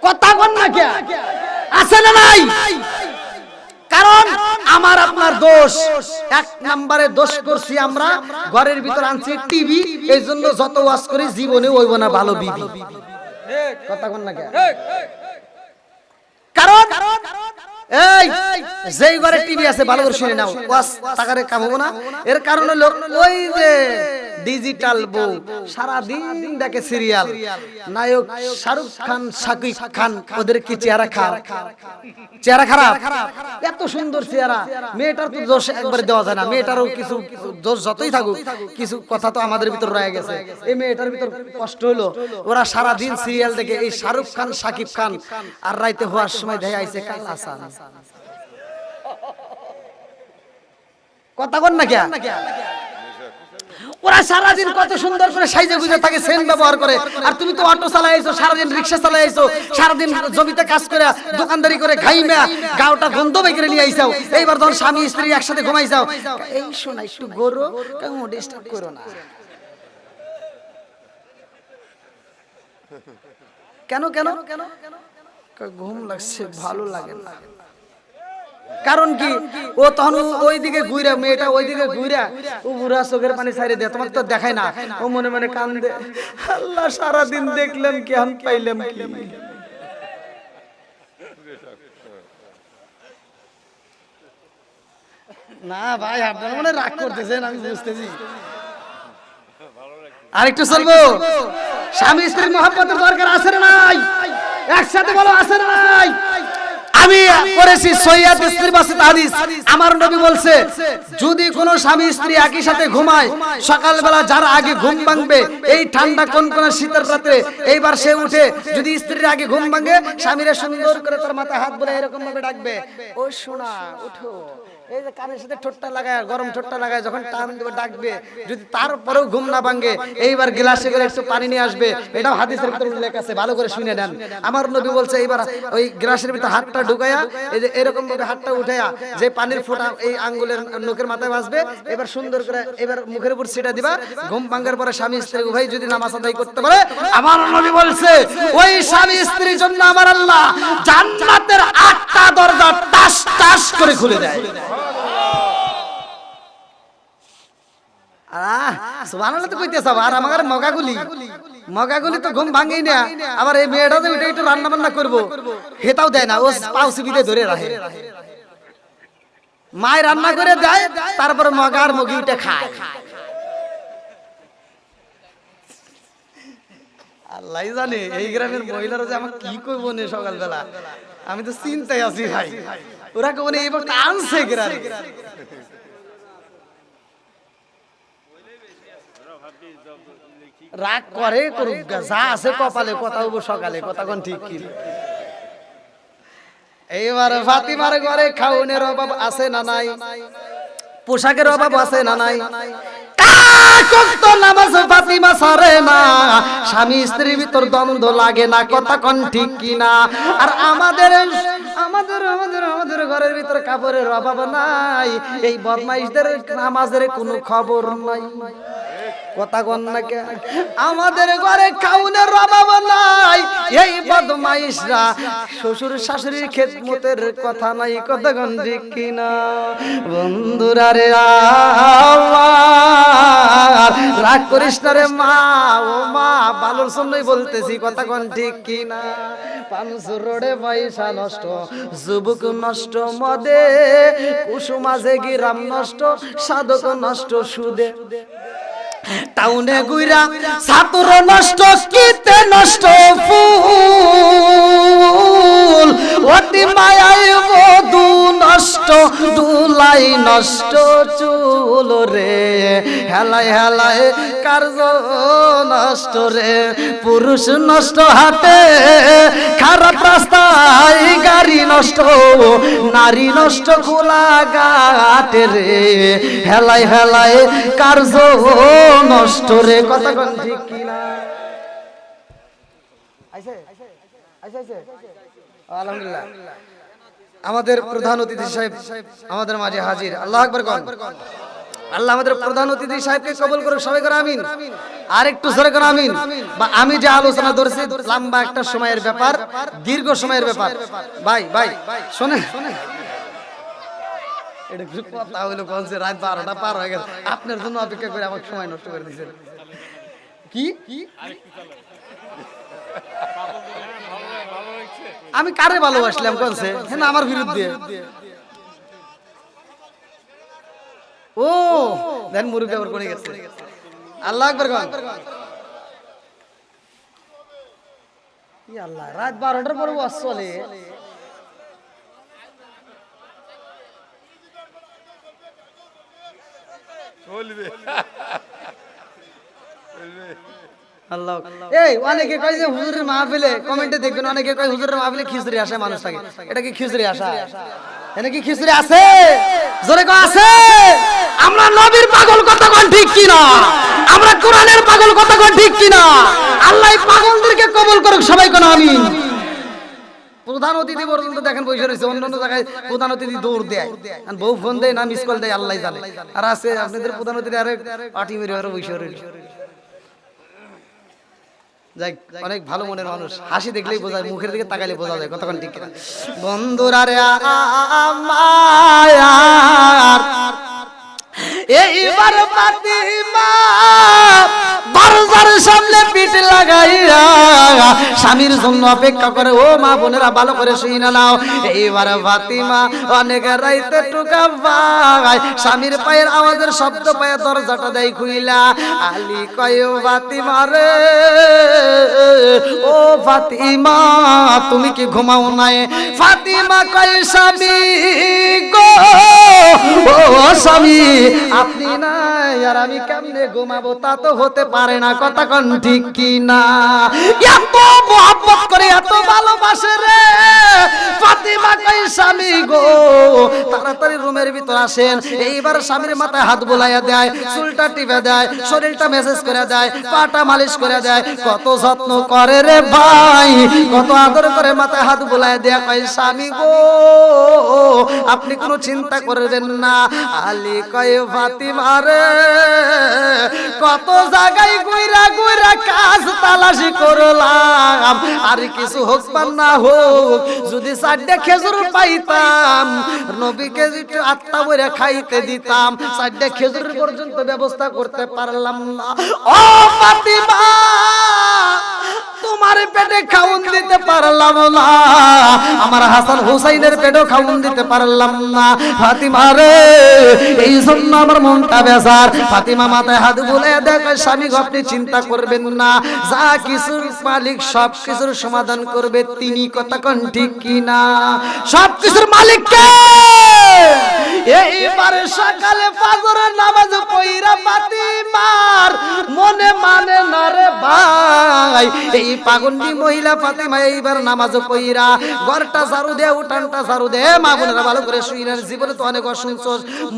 কথা বল না কে আছে না নাই কারণ আমার আপনার দোষ, এক নম্বরে দোষ করছি আমরা, ঘরের ভিতর আনছি টিভি, এই জন্য যত ওয়াজ করি জীবনে হইব না ভালো বিবি। কথা কোন না কে? কারণ এই যেই ঘরে টিভি আছে ভালো করে শুনে নাও, ওয়াজ টাকারে কাম হবো না। এর কারণ হলো ওই যে ডিজিটাল বউ সারা দিন দেখে সিরিয়াল, নায়ক শাহরুখ খান শাকিব খান, ওদের কি চেহারা খারাপ, চেহারা খারাপ, এত সুন্দর চেহারা, মেয়েটার তো দোষ একবারে দেওয়া যায় না, মেয়েটারও কিছু দোষ যতই থাকুক কিছু কথা তো আমাদের ভিতর রয়ে গেছে। এই মেয়েটার ভিতর কষ্ট হলো, ওরা সারা দিন সিরিয়াল দেখে, এই শাহরুখ খান শাকিব খান, আর রাইতে হওয়ার সময় দেখে আইছে কাল আসান। কথা বল না কে? ওরা সারাদিন কত সুন্দর করে সাইজে গুজে থাকে, সেন্ট ব্যবহার করে, আর তুমি তো অটো চালাইছো, সারাদিন রিক্সা চালাইছো, সারাদিন জমিতে কাজ করে দোকানদারি করে ঘাইমা গাওটা গন্ধ বের করে নিয়ে আইছাও। এইবার যখন স্বামী স্ত্রী একসাথে ঘুমাইছাও, এই শোনা একটু গরো, কেমন ডিস্টার্ব করো না। কেন কেন কেন? ঘুম লাগছে, ভালো লাগে না। কারণ কি, ও তখন ওইদিকে ঘুরা, মেয়েটা ওইদিকে ঘুরা, ও বুড়া চোখের পানি ছাইরে দেয়, তোমাকে তো দেখায় না, ও মনে মনে কান্দে, আল্লাহ সারাদিন দেখলাম কি, আমি পাইলাম কি। না ভাই, আপনারা মনে রাগ করতেছেন, আমি বুঝতেছি। আরেকটু চলবো, স্বামী স্ত্রীর মহব্বতের দরকার আছে না নাই? একসাথে বলো, আছে না নাই? আমি পড়েছি সহিহ স্ত্রী বাসিত হাদিস, আমার নবী বলছে যদি কোন স্বামী স্ত্রী একই সাথে ঘুমায়, সকালবেলা যার আগে ঘুম ভাঙবে, এই ঠান্ডা কোন শীতের রাতে, এইবার সে উঠে যদি স্ত্রীর আগে ঘুম ভাঙে, স্বামীরা সুন্দর করে তার মাথায় হাত বলে এরকম ভাবে ডাকবে, ও সোনা উঠো, এই যে কানের সাথে ঠোঁটটা লাগায়, গরম ঠোঁটটা লাগায়, যখন টান দেবে ডাকবে, যদি তারপরেও ঘুম না ভাঙে, এইবার গ্লাসে করে একটু পানি নিয়ে আসবে। এটাও হাদিসের ভিতরে উল্লেখ আছে, ভালো করে শুনে নেন। আমার নবী বলছে এইবার ওই গ্লাসের ভিতরে হাতটা ঢুকায়া, এই যে এরকম ভাবে হাতটা উঠায়া, যে পানির ফোঁটা এই আঙ্গুলের নখের মাথায় ভাসবে, এবার সুন্দর করে এবার মুখের উপর ছিটা দিবা। ঘুম ভাঙার পরে স্বামী স্ত্রী উভয় যদি নামাজ আদায় করতে পারে, আমার নবী বলছে ওই স্বামী স্ত্রীর জন্য আমার আল্লাহ জান্নাতের 8টা দরজা টাস টাস করে খুলে দেয়। সুবহানাল্লাহ তো কইতেছ, আর আমার মগাগুলি তো ঘুম ভাঙেই না, আবার এই মেয়েটা যে ওইটা একটু রান্না বান্না করবো, হেতাও দেয় না, ও পাউ সিবিতে ধরে রাখে, মায় রান্না করে দেয়, তারপরে মগার মগিটা খায়। আল্লাহ জানে এই গ্রামের মহিলারা যে আমাকে কি করবো না সকালবেলা, আমি তো চিন্তায় আছি ভাই, ওরা কেমন এইবার আনছে গ্রামে। রাগ করে করুক, যা আছে কপালে, কথা হবো সকালে, কথা কোন ঠিক কি। এইবার ফাতিমার ঘরে খাওনের অভাব আছে না নাই? পোশাকের অভাব আছে না নাই? নামাজ ফাতিমা সারে না, স্বামী স্ত্রীর ভিতর দ্বন্দ্ব লাগে না, কথা কোন ঠিক কিনা। আর আমাদের আমাদের আমাদের আমাদের ঘরের ভিতর কাপড়ের অভাব নাই, এই বদমাইশদের নামাজের কোনো খবর নাই, কথা কোন না কে। আমাদের ঘরে খাউনের অভাব নাই, এই বদমাইশরা শ্বশুর শাশুড়ির খেদমতের কথা নাই, কথা কোন ঠিক কিনা। বন্ধুরা রে রাগ করিস না রে মা, ও মা ভালোর জন্যই বলতেছি, কথা কোন ঠিক কিনা। পাঁচ রোডে পয়সা নষ্ট, যুবক নষ্ট মদে, কুসুমাঝে গিরাম নষ্ট, সাধক নষ্ট সুদে, টাউনে গুইরা ছাত্র নষ্ট, কিতে নষ্ট ফুল, অতি মায়ায় বধূ নষ্ট, দুলাই নষ্ট চুল রে, হেলায় হেলায় কার্য নষ্ট রে, পুরুষ নষ্ট হাতে, খারাপ রাস্তায় গাড়ি নষ্ট, নারী নষ্ট খোলা ঘাটে রে, হেলায় হেলায় কার্য নষ্ট রে, কথা কোন ঠিক কিনা। আলহামদুলিল্লাহ আমাদের প্রধান অতিথি সাহেব আমাদের মাঝে হাজির, আল্লাহু আকবার কোন। আল্লাহ আমাদের প্রধান অতিথি সাহেবকে কবুল করুক, সবাই করে আমিন। আর একটু জোরে করে আমিন। বা আমি যে আলোচনা ধরেছি লম্বা একটা সময়ের ব্যাপার, দীর্ঘ সময়ের ব্যাপার, ভাই ভাই শুনে এটা কিছু কথা হইলো কোন যে রাত 12টা পার হয়ে গেছে আপনার জন্য অপেক্ষা করে আমাকে সময় নষ্ট করে দিয়েছেন কি আমি কারে ভালোবাসলাম কোনছে হ্যাঁ না আমার বিরুদ্ধে ও দেন মুরুব্বি আবার কোনে গেছে আল্লাহু আকবার কোন ই আল্লাহ রাত 12টার পরে ওয়াজ চলে চলবে আল্লাহ এই অনেকে কয় যে হুজুরের মাহফিলে কমেন্টে দেখবেন অনেকে কয় হুজুরের মাহফিলে খিচুড়ি আসে মানুষ থাকে এটা কি খিচুড়ি আসা এনে কি খিচুড়ি আছে জোরে কয় আছে আমরা নবীর পাগল কথা কোন ঠিক কি না আমরা কোরআনের পাগল কথা কোন ঠিক কি না আল্লাহ পাগলদেরকে কবুল করুক সবাই কোন আমিন প্রধান অতিথি পর্যন্ত দেখেন বসে রয়েছে অন্যান্য জায়গায় প্রধান অতিথি দৌড় দেয় আর বউ ফোন দেয় না মিস কল দেয় আল্লাহ জানে আর আছে আপনাদের প্রধান অতিথি আরে পার্টি মেরে আরো বসে রয়েছে যাই অনেক ভালো মনের মানুষ হাসি দেখলেই বোঝা যায় মুখের দিকে তাকাইলে বোঝা যায় কতক্ষণ ঠিক কিনা বন্ধুরা রে আমার এইবার ফাতিমা দরজার সামনে পিঠ লাগাইয়া স্বামীর জন্য অপেক্ষা করে ও মা বোনেরা ভালো করে শুনে নাও এইবার ফাতিমা অনেক রাইতে টুকা পায় স্বামীর পায়ের আওয়াজের শব্দ পায় দরজাটা দেয় খুইলা আলী কয় ফাতিমা রে ও ফাতিমা তুমি কি ঘুমাও নাই ফাতিমা কয় স্বামী গো ও স্বামী আপনি নাই আর আমি কেমনে ঘুমাবো তা তো হতে পারে না কথা কোন ঠিক কি না এত মোহাব্বত করে এত ভালোবাসে রে ফাতিমা কই স্বামী গো তাড়াতাড়ি রুমের ভিতর আসেন এইবার স্বামীর মাথায় হাত বুলাইয়া দেয় চুলটা টিপে দেয় শরীরটা মেসেজ করে দেয় পাটা মালিশ করে দেয় কত যত্ন করে রে ভাই কত আদর করে মাথায় হাত বুলাইয়া দেয় কই স্বামী গো আপনি কোনো চিন্তা করবেন না আলী কয় ফাতিমা রে কত জায়গায় গুইরা গুইরা কাজ তালাশি করলাম আর কিছু হোক বা না হোক যদি চারটে খেজুর পাইতাম নবীকে একটু আত্মা বইরা খাইতে দিতাম চারটে খেজুর পর্যন্ত ব্যবস্থা করতে পারলাম না ও ফাতিমা তোমার পেটে খাউন দিতে পারলাম না আমার হাসান হুসাইনের পেটও খাউন দিতে পারলাম না ফাতিমা রে এই জন্য আমার মনটা বেজার ফাতিমা মাথায় হাত বুলে দেখে স্বামী আপনি চিন্তা করবেন না যা কিছুর মালিক সব কিছুর সমাধান করবে তিনি কথা কোন ঠিক কি না সব কিছুর মালিক কে এইবার সকালে ফজরের নামাজ পড়া ফাতিমার মনে মানে না রে ভাই এই পাগন্ডি মহিলা ফাতিমা এইবার নামাজ পড়া ঘরটা ঝাড়ু দে উঠানটা ঝাড়ু দে মা বোনেরা ভালো করে শুইনার জীবনে তো অনেক অসুস্থ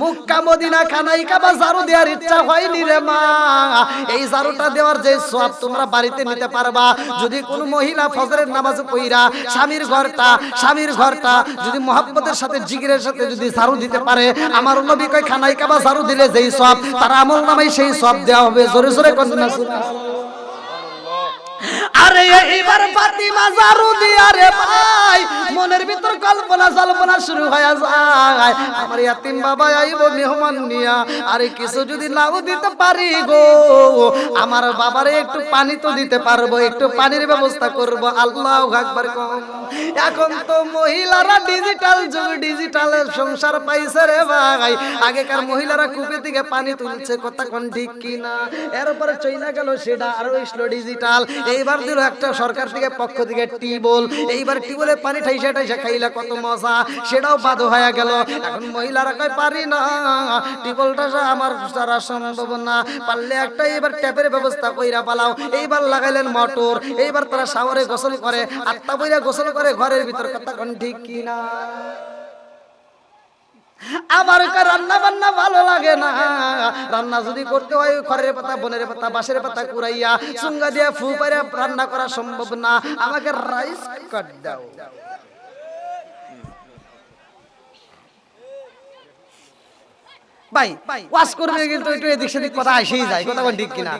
মক্কা মদিনা খানাই কাবা ঝাড়ু দেওয়ার ইচ্ছা হয়নি রে মা এই ঝাড়ুটা দেওয়ার যে সওয়াব তোমরা বাড়িতে নিতে পারবা যদি কোন মহিলা ফজরের নামাজ পড়া স্বামীর ঘরটা যদি মহব্বতের সাথে জিকিরের সাথে যদি ঝাড়ু দিতে পারে আমার নবী কয় খানাই কাবা ঝাড়ু দিলে যেই সওয়াব তার আমল নামায় সেই সওয়াব দেওয়া হবে জোরে জোরে কোন না আরে এইবার ফাতিমা ঝাড়ু দিয়া রে ভাই মনের ভিতর কল্পনা জল্পনা শুরু হয়ে যায় আমার ইয়াতিম বাবা আইব মেহমান নিয়া আরে কিছু যদি নাও দিতে পারি গো আমার বাবারে একটু পানি তো দিতে পারবো একটু পানির ব্যবস্থা করব আল্লাহু আকবার কম এখন তো মহিলারা ডিজিটাল যুগ ডিজিটালের সংসার পাইছে রে ভাই আগেকার মহিলারা কূপে থেকে পানি তুলছে কথা কোন ঠিক কি না এরপরে চইলা গেল সেটা আরো স্লো ডিজিটাল এইবার দিল একটা সরকার থেকে পক্ষ থেকে টিউবওয়েল এইবার টিউবওয়েলে পানি ঠাইসা ঠাইসা খাইলা কত মজা সেটাও বাদ হয়ে গেল এখন মহিলারা কয় পারি না টিউবওয়েলটা আমার দ্বারা সম্ভব না পারলে একটা এবার ট্যাপের ব্যবস্থা কইরা পালাও এইবার লাগাইলেন মোটর এইবার তারা শাওয়ারে গোসল করে আত্মা বইরা গোসল করে ঘরের ভিতর কথা কোন ঠিক কি না আমার রান্না বান্না ভালো লাগে না রান্না যদি করতে হয় খড়ের পাতা বনের পাতা বাঁশের পাতা কুড়াইয়া চুঙ্গা দিয়ে ফু পাইরা রান্না করা সম্ভব না আমাকে রাইস কাট দাও ভাই ওয়াজ করবে কিন্তু একটু এদিক সেদিক কথা আসেই যায় কথা কোন ঠিক কিনা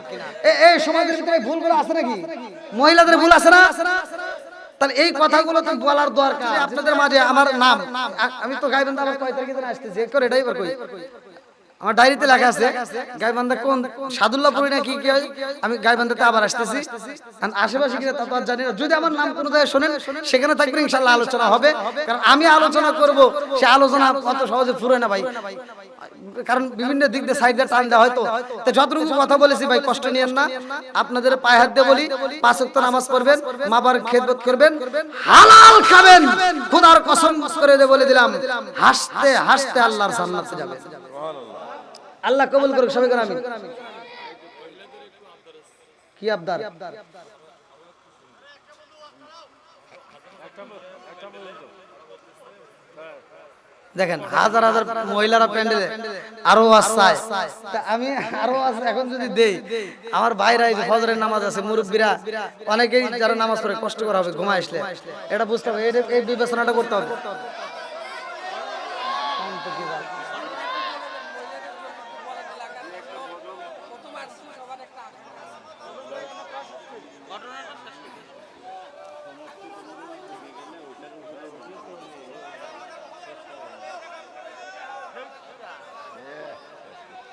এই সমাজের ভিতরে ভুলগুলো আছে নাকি মহিলাদের ভুল আছে না তাহলে এই কথাগুলো তো বলার দরকার। আপনাদের মাঝে আমার নাম, আমি তো গাইবান্ধা আবার কয় তারিখে যেন আসতেছি এক করে এটাই বার কই, আমার ডায়েরিতে লেখা আছে গাইবান্ধা কোন সাদুল্লাহপুরে না কি কি হয়, আমি গাইবান্ধাতে আবার আসতেছি। আর আশেপাশে কিনা তা তো আর জানি না। যদি আমার নাম কোনো জায়গায় শোনেন সেখানে থাকবেন, ইনশাআল্লাহ আলোচনা হবে। কারণ আমি আলোচনা করব, সে আলোচনা অত সহজে ফুরে না ভাই, কারণ বিভিন্ন দিক দিয়ে সাইড দিয়ে টান দেওয়া হয়তো। তো যতটুকু কথা বলেছি ভাই কষ্ট নিয়েন না। আপনাদের পায়ে হাত দিয়ে বলি, 5 ওয়াক্ত নামাজ পড়বেন, মা বাবার খেদমত করবেন, হালাল খাবেন, খোদার কসম করে দিয়ে বলে দিলাম, হাসতে হাসতে আল্লাহর জান্নাতে যাবেন। আল্লাহ কবুল করুক সবাই করে আমিন। কি আবদার? দেখেন হাজার হাজার মহিলারা প্যান্ডেলে আরো আসায়, আমি আরো এখন যদি দেই, আমার ভাইরা এই যে ফজরের নামাজ আছে, মুরব্বীরা অনেকেই যারা নামাজ পড়ে কষ্ট করা হবে, ঘুমায় আসলে এটা বুঝতে হবে, এই বিবেচনাটা করতে হবে।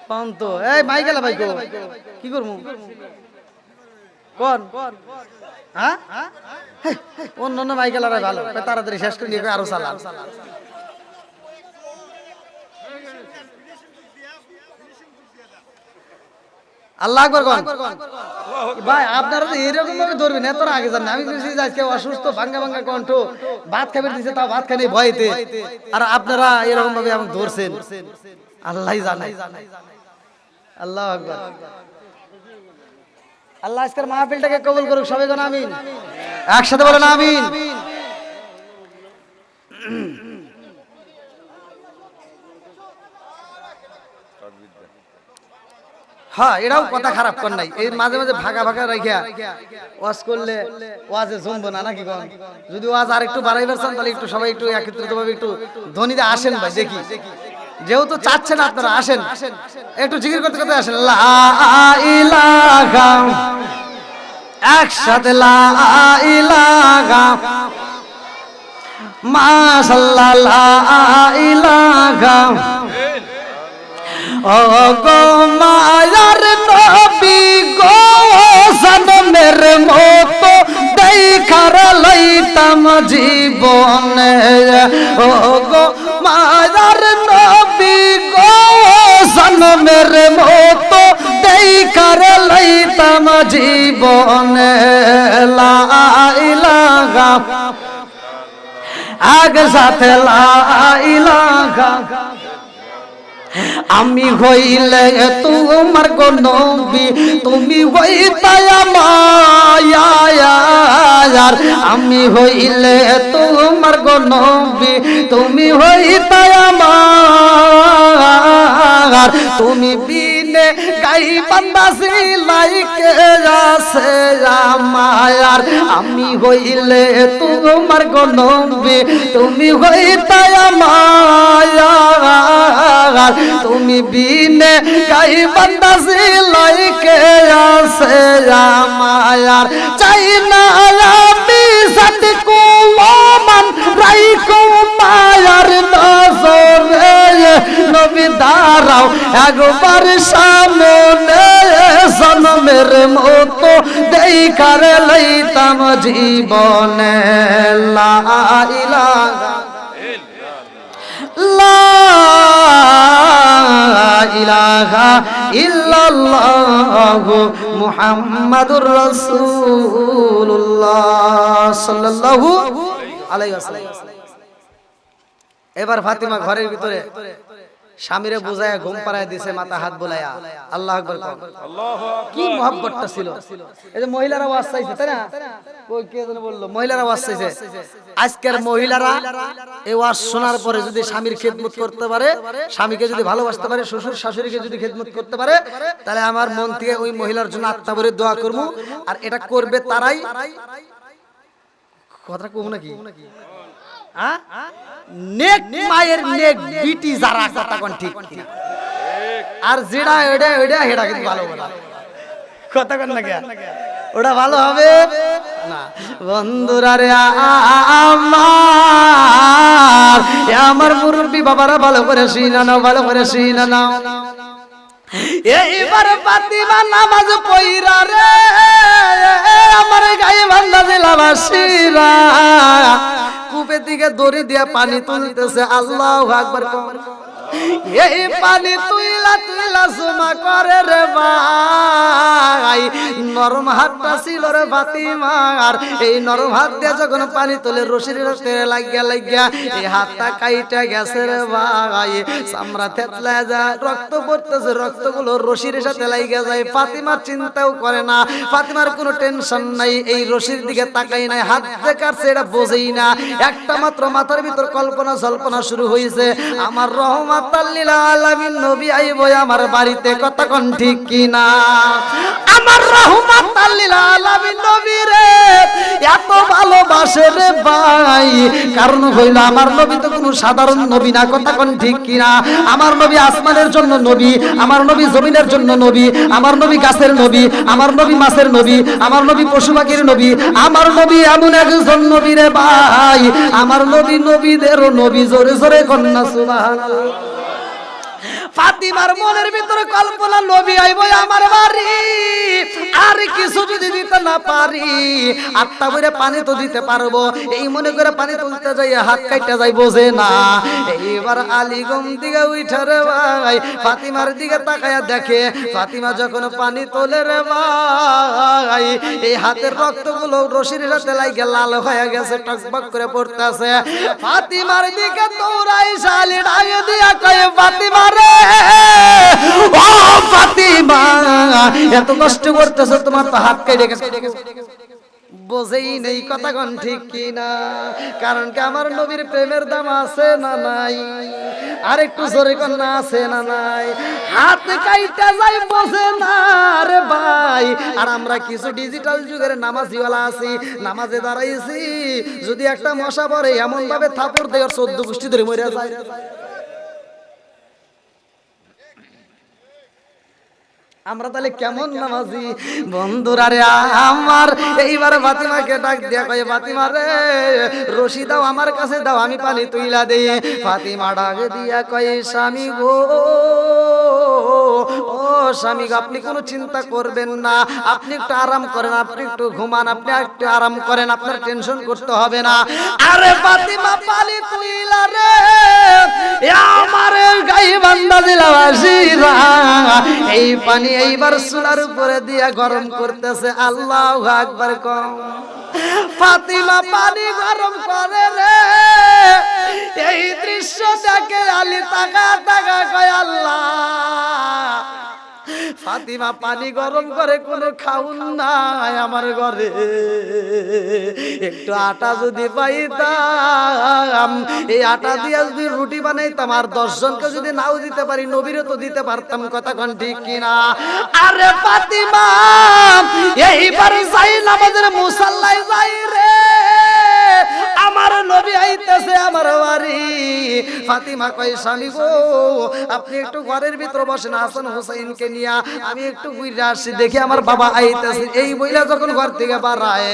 কোন তো এই মাই গেল ভাই কো কি করমু কোন হ্যাঁ অন্য মাই গেল রে, ভালো তাড়াতাড়ি শেষ করে নিয়ে আরো চালা। আল্লাহ আকবার কোন ভাই, আপনারা তো এরকম ভাবে ধরবেন, এত আগে জানেন। আমি বুঝছি যে আজকে অসুস্থ, ভাঙ্গা ভাঙ্গা কণ্ঠ, ভাত খাবে দিছে, তাও ভাত খানে ভয়তে, আর আপনারা এরকম ভাবে আমাকে ধরছেন, আল্লাহই জানে। আল্লাহু আকবার। আল্লাহ আজকের মাহফিলটাকে কবুল করুক সবাই যেন আমিন, একসাথে বলেন আমিন। হ্যাঁ এটাও কথা খারাপ কর নাই, এই মাঝে মাঝে ভাগা ভাগা রাখিয়া ওয়াজ করলে ওয়াজে জমবো না নাকি কোন? যদি ওয়াজ আর একটু বাড়াইবার চান তাহলে একটু সবাই একটু একত্রিত ভাবে একটু ধ্বনিতে আসেন ভাই, দেখি যেহেতু চাচ্ছেন আপনারা আসেন, একটু জিকির করতে করতে আসেন। লা ইলাহা, একসাথে লা ইলাহা, মাশাআল্লাহ লা ইলাহা। ও গো মায়ার নবী গো, জন্মের মতো দেখার লইতাম জীবনে। ও গো মায়ার নবী গো, জন্মের মতো দেখার লইতাম জীবনে। লা ইলাহা, একসাথে লা ইলাহা। আমি হইলে তোমার গো নবী, তুমি হইতা আমার। আমি হইলে তোমার গো নবী, তুমি হইতা আমার। তুমি বিনে গাইবান্ধা সিলাই কে আছে আমার। আমি হইলে তোমার গো নবী, তুমি হইতা আমার। তুমি বিনে গাইবান্ধা সিলাই কে আছে আমার। চাই না আমি সাথে কুমান রাইকো মায়ার নজরে। নবী দাঁড়াও একবার সামনে, জন্মের মতো দেখার লইতাম জীবনে। লা ইলাহা, লা ইলাহা ইল্লাল্লাহু মুহাম্মাদুর রাসূলুল্লাহ সাল্লাল্লাহু আলাইহি ওয়াসাল্লাম। এবার ফাতিমা ঘরের ভিতরে স্বামীরে বুঝায়া ঘুম পাড়ায় দিছে, মাথা হাত বোলায়া। আল্লাহু আকবার। কি মহব্বতটা ছিল। এই যে মহিলারা ওয়াজ চাইছে তাই না, কই কে যেন বললো মহিলারা ওয়াজ চাইছে। আজকের মহিলারা এই ওয়াজ শোনার পরে যদি স্বামীর খেদমত করতে পারে, স্বামীকে যদি ভালোবাসতে পারে, শ্বশুর শাশুড়িকে যদি খেদমত করতে পারে, তাহলে আমার মন থেকে ওই মহিলার জন্য আত্মা ভরে দোয়া করব। আর এটা করবে তারাই, কথা কম নাকি, নেক মায়ের নেক বিটি যারা, কথা কোন ঠিক কিনা? আর যেটা এটা এটা হেডা কিন্তু ভালো বলা, কথা কোন নাকি, ওটা ভালো হবে না। বন্ধুরা রে আমার মুরব্বী বাবারা ভালো করে শুনে নাও, ভালো করে শুনে নাও। এইবার ফাতিমা নামাজ পড়া রে আমার গায়ে বান্ধা জেলাবাসীরা কূপের দিকে দড়ি দিয়ে পানি তুলতেছে। আল্লাহু আকবার। এই পানি তুইলা তুইলা জমা করে রে ভাই, নরম হাতটা ছিল রে ফাতিমার। এই নরম হাত দিয়ে যখন পানি তুলে রশির তেরে লাগিয়া লাগিয়া এই হাতটা কাইটা গেছে রে ভাই, চামড়া থেতলা যায়, রক্ত পড়তেছে, রক্তগুলো রশির সাথে লাগিয়া যায়। ফাতিমার চিন্তাও করে না, ফাতিমার কোনো টেনশন নাই, এই রশির দিকে তাকাই নাই, হাত দিয়ে কাটছে এটা বোঝেই না। একটা মাত্র মাথার ভিতর কল্পনা জল্পনা শুরু হয়েছে, আমার রহমাতাল লিল আলামিন নবী আইব আমার বাড়িতে। কথা কোন ঠিক কিনা? আমার রহমাতাল লিল আলামিন নবী রে এত ভালোবাসে রে ভাই, কারণ হইল আমার নবী তো কোনো সাধারণ নবী না। কথা কোন ঠিক কিনা? আমার নবী আসমানের জন্য নবী, আমার নবী জমিনের জন্য নবী, আমার নবী গাছের নবী, আমার নবী মাছের নবী, আমার নবী পশু পাখির নবী, আমার নবী এমন একজন নবী রে ভাই, আমার নবী নবীদেরও নবী। জোরে জোরে কন্যা সুবহানাল্লাহ। ফাতিমার মনের ভিতরে কল্পনা, নবী আইব আমার বাড়ি, আর কিছু যদি দিতে না পারি আত্মা ভরে পানি তো দিতে পারবো, এই মনে করে পানি তুলতে যাই হাত কাটতে যাই, বোঝে না। এইবার আলী ঘুম দিকে উঠে রে ভাই, ফাতিমার দিকে তাকায়া দেখে ফাতিমা যখন পানি তোলে রে ভাই, এই হাতের রক্তগুলো রশির সাথে লাগে লাল হয়ে গেছে, টকবক করে পড়তেছে। ফাতিমার দিকে দৌড়াই শালি ডাকে দিয়া কয়ে, ফাতিমা রে ও ফাতিমা এত কষ্ট করতেছো, তোমার তো হাত কেটে গেছে। বোঝেই নেই কথা কোন ঠিক কিনা? কারণ কি আমার নবীর প্রেমের দাম আছে না নাই? আর একটু জোরে কোন না আছে না নাই? হাত কাইটা যাই, বোঝে না রে ভাই। আর আমরা কিছু ডিজিটাল যুগের নামাজিওয়ালা আছি, নামাজে দাঁড়াইছি, যদি একটা মশা পড়ে এমন ভাবে থাপড় দেয় 14 গোষ্ঠী ধরে মরে যায়। আমরা তাহলে কেমন নামাজি? বন্ধুরা রে আমার এইবার ফাতিমাকে ডাক দিয়া কয়, ফাতিমা রে রশি দাও, আমার কাছে দাও, আমি পানি তুইলা দেই। ফাতিমা ডাক দিয়া কয়, স্বামী গো, ও স্বামী গো, আপনি কোনো চিন্তা করবেন না, আপনি একটু আরাম করেন, আপনি একটু ঘুমান, আপনি একটু আরাম করেন, আপনার টেনশন করতে হবে না। আরে ফাতিমা পানি তুইলা রে আমার গায়ে বান্দা দিলাবাসীরা এই পানি এইবার চুলার উপরে দিয়া গরম করতেছে। আল্লাহু আকবার কম। ফাতিমা পানি গরম করে রে, এই দৃশ্য দেখে আলী তাকা তাকা কয়, আল্লাহ। ফাতিমা পানি গরম করে, কোনো খাউন নাই আমার ঘরে, একটু আটা যদি পাইতাম, এই আটা দিয়ে যদি রুটি বানাইতাম, আর 10 জনকে যদি নাও দিতে পারি, নবীরও তো দিতে পারতাম। কথা কোন ঠিক কিনা? আরে ফাতিমা এইবার যাই নামাজের মুসাল্লায় যাই রে, আমার নবী আইতেছে আমার বাড়ি। ফাতিমা কয়, স্বামী গো আপনি একটু ঘরের ভিতরে বসেন, হাসান হুসাইনকে নিয়া আমি একটু ঘুরে আসি, দেখি আমার বাবা আইতেছে। এই বইলা যখন ঘর থেকে বাড়ায়,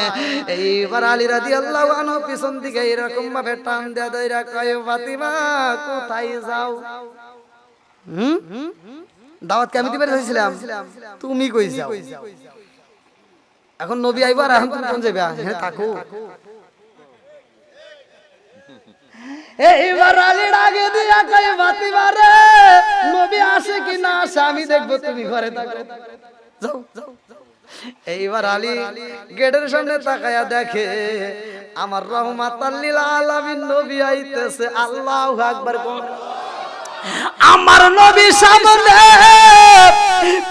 এইবার আলী রাদিয়াল্লাহু আনহু পিছন দিকে এরকম ভাবে টান দেয়া দইরা কয়, ফাতিমা কোথায় যাও? দাওয়াত আমি দিতে চাইছিলাম, তুমি কই যাও? এখন নবী আইবার, এখন তুমি কোন যাবে? হ্যাঁ থাকো। এইবার আলী ডাকে দিয়া কয়, ফাতিমা রে নবী আসে কি না আসে আমি দেখবো, তুমি ঘরে থাকো, যাও যাও। এইবার আলী গেটের সামনে তাকায়া দেখে আমার রহমাতাল লিল আলামিন নবী আইতেছে। আল্লাহু আকবার। আমার নবী সামনে,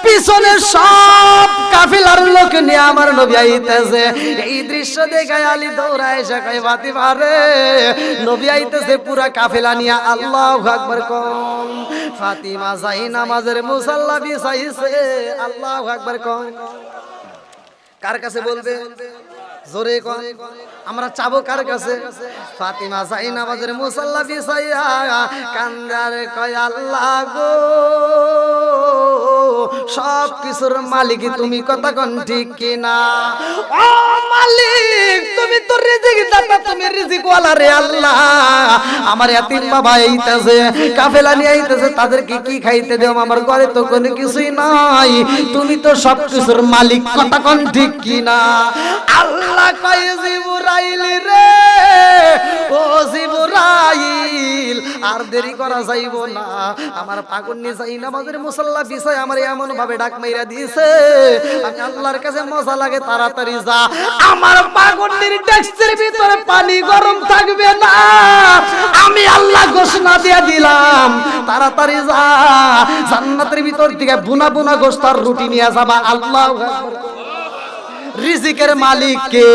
পিছনে সব কাফিলার লোক নিয়ে আমার নবী আইতেছে। এই দৃশ্য দেখে আলী দৌড়ায় এসে কয়, ফাতিমা রে নবী আইতেছে পুরা কাফিলা নিয়ে। আল্লাহু আকবার কোন। ফাতিমা যাই নামাজের মুসাল্লা বিছাইছে। আল্লাহু আকবার কোন। কার কাছে বলবে? জোরে কোন। আমরা চাবো কার কাছে? ফাতিমা যাই নামাজের মুসাল্লা বিছাইয়া কান্দার কয়, আল্লাহ গো সব কিছুর মালিক তুমি। কথা কোন ঠিক কিনা? ও মালিক তুমি ওয়ালা রে আল্লাহ, আমার এতিম বাবা আইতাছে, কাফেলা নিয়ে আইতাছে, তাদেরকে কি খাইতে দেব? আমার ঘরে তো কোনো কিছুই নাই, তুমি তো সবকিছুর মালিক, কথা কোন ঠিক কিনা? আল্লাহ কয় জিবরাইল রে, ও জিবরাইল, আর দেরি করা যাইব না। আমার পাগন্নি যাই নামাজের মুসাল্লা বিষয় আমার এমন ভাবে ডাক মাইরা দিয়েছে, আমি আল্লাহর কাছে মজা লাগে, তাড়াতাড়ি যা। আমার পাগন্নির ডেস্কের ভিতরে পানি গরম থাকবে না, আমি আল্লাহ ঘোষণা দিয়ে দিলাম, তাড়াতাড়ি যা, জান্নাতের ভিতর থেকে বুনা বুনা গোশত আর রুটি নিয়ে যাবা। আল্লাহু আকবার। রিজিকের মালিক কে?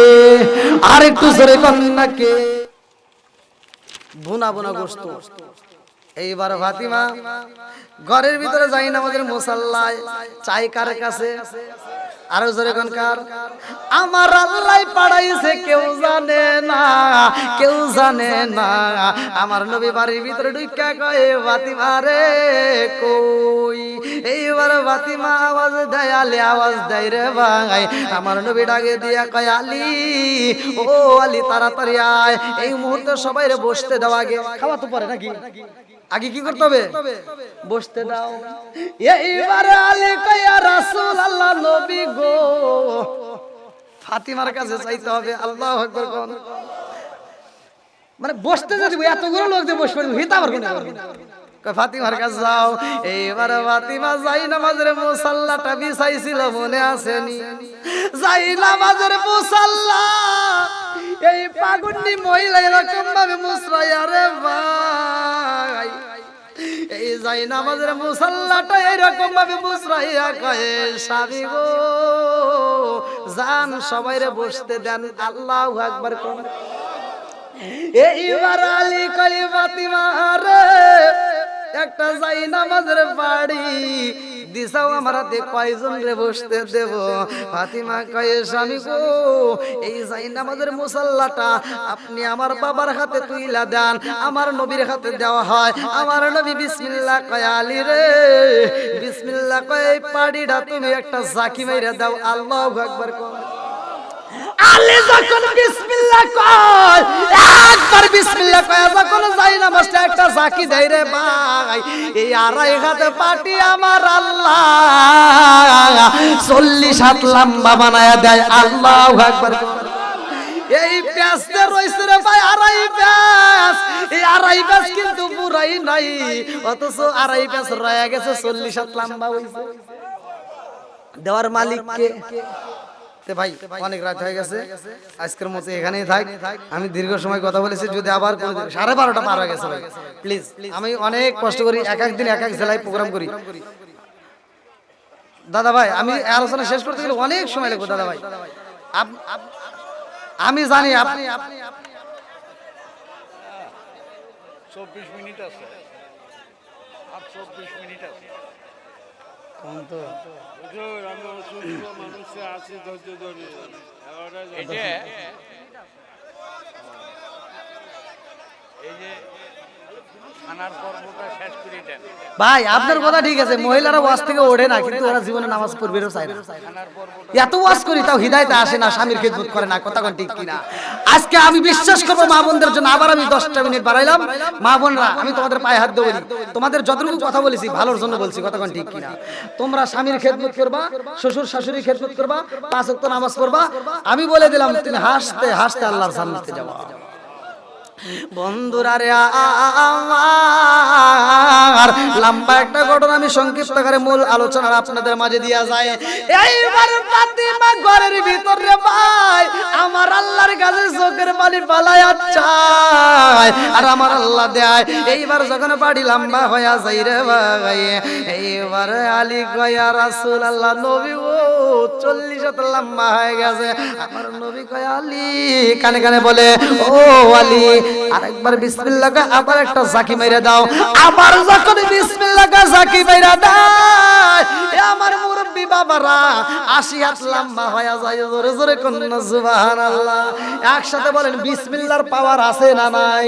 আর একটু জোরে কন্যা কে? বুনা বুনা গোশত। এইবার ফাতিমা ঘরের ভিতরে যাই না, আমাদের মুসাল্লায় চাই কার কাছে? আরো জোরে কোন কার? আমার আল্লাহ পাড়াইছে, কেউ জানে না, কেউ জানে না। আমার নবী বাড়ির ভিতরে ঢুইকা কয়, ফাতিমা রে কই? এইবার ফাতিমা আওয়াজ দেয়, আলী আওয়াজ দেয় রে ভাই। আমার নবী ডাকে দিয়া কয়, আলী, ও আলী তাড়াতাড়ি আয়, এই মুহূর্তে সবাই রে বসতে দাও। আগে খাওয়া তো পারে নাকি? আগে কি করতে হবে? বসতে দাও। এইবার আলী কয়, রাসূলুল্লাহ, নবী গো, ফাতিমার কাছে চাইতে হবে। আল্লাহু আকবার কোন? মানে বসতে যদি এতগুলো লোক যে বসবে, হিতা পারবে না। কয় ফাতিমার কাছে যাও। এইবার ফাতিমা যাই নামাজের মুসাল্লাটা বিছাইছিল, মনে আসেনি? যাই নামাজের মুসাল্লা এই পাগন্ডি মহিলা এরকম ভাবে মুসরাইয়া রে ভাই, এই যাই নামাজের মুসাল্লাটা এরকম ভাবে মুসরাইয়া কয়, স্বামী গো জান, সবাই রে বসতে দেন। আল্লাহু আকবার কোন? এইবার আলী কয়, ফাতিমা রে একটা যাই নামাজের বাড়ি দিছাও আমার হাতে, কয়জন রে বসতে দেব? ফাতিমা কয়, স্বামী গো এই যাই নামাজের মুসাল্লাটা আপনি আমার বাবার হাতে তুইলা দেন, আমার নবীর হাতে দেওয়া হয়। আমার নবী বিসমিল্লাহ কয়, আলী রে বিসমিল্লাহ কয়, এই পাড়িটা তুমি একটা জাকি মাইরা দাও। আল্লাহু আকবার কোন? আলী যখন বিসমিল্লাহ কয়, একবার বিসমিল্লাহ কয় যখন যাই নামাজটা একটা জাকি দেয় রে ভাই, এই আড়াই হাতে পাটি আমার আল্লাহ 40 হাত লম্বা বানায়া দেয়। আল্লাহু আকবার। এই প্যাঁচতে রইছে রে ভাই, আড়াই প্যাঁচ। এই আড়াই প্যাঁচ কিন্তু পুরাই নাই, অথচ আড়াই প্যাঁচ রয়ে গেছে 40 হাত লম্বা হইছে। দেওয়ার মালিক কে? ভাই অনেক রাত হয়ে গেছে, আজকের মতো এখানেই থাক। আমি দীর্ঘ সময় কথা বলেছি, যদি আবার 12:30 পার হয়ে গেছে ভাই, প্লিজ। আমি অনেক কষ্ট করি, এক এক দিন এক এক জেলায় প্রোগ্রাম করি দাদা ভাই। আমি আলোচনা শেষ করতে গেলে অনেক সময় লাগবে দাদা ভাই। আমি জানি আপনি 24 মিনিট আছে, আর 24 মিনিট আছে। আমি অসুস্থ মানুষে আছি, ধৈর্য ধরে 11টায় এই যে খানার পর্বটা শেষ করে দেন ভাই। আপনার কথা ঠিক আছে, মহিলারা ওয়াজ থেকে ওঠে না, কিন্তু ওরা জীবনে নামাজ পড়বেও চায় না। এত ওয়াজ করি তাও হিদায়াতে আসে না, স্বামীর খেদমত করে না, কথা কোন ঠিক কিনা? আজকে আমি বিশ্বাস করবো মা বোনদের জন্য, আবার আমি 10টা মিনিট বাড়াইলাম। মা বোনরা, আমি তোমাদের পায়ে হাত দিয়ে বলি, তোমাদের যতটুকু কথা বলেছি ভালোর জন্য বলছি, কথা কোন ঠিক কিনা? তোমরা স্বামীর খেদমত করবা, শ্বশুর শাশুড়ির খেদমত করবা, 5 ওয়াক্ত নামাজ পড়বা। আমি বলে দিলাম, তুমি হাসতে হাসতে আল্লাহর জান্নাতে যাবা। বন্ধুরা রে আমার, লম্বা একটা ঘটনা আমি সংক্ষিপ্ত করে মূল আলোচনা আপনাদের মাঝে দিয়া যায়। এইবার ফাতিমা ঘরের ভিতর রে ভাই, আমার আল্লাহর কাছে চোখের পানি পালায়া চায়, আর আমার আল্লাহ দেয়। এইবার যখন বাড়ি লম্বা হইয়া যাই রে ভাই, এইবার আলী কয়, রাসূলুল্লাহ, নবী ও 40 হাত লম্বা হয়ে গেছে। আমার নবী কয়, আলী কানে কানে বলে, ও আলী আরেকবার বিসমিল্লাহ কয়, আবার একটা জাকি মাইরা দাও। আবার যখন বিসমিল্লাহ কয় জাকি মাইরা দাও, আমার মুরব্বি মুরব্বী বাবারা 80 হাত লম্বা হয়ে যায়, জোরে জোরে কন্যা সুবহানাল্লাহ। একসাথে বলেন বিসমিল্লাহর পাওয়ার আছে না নাই?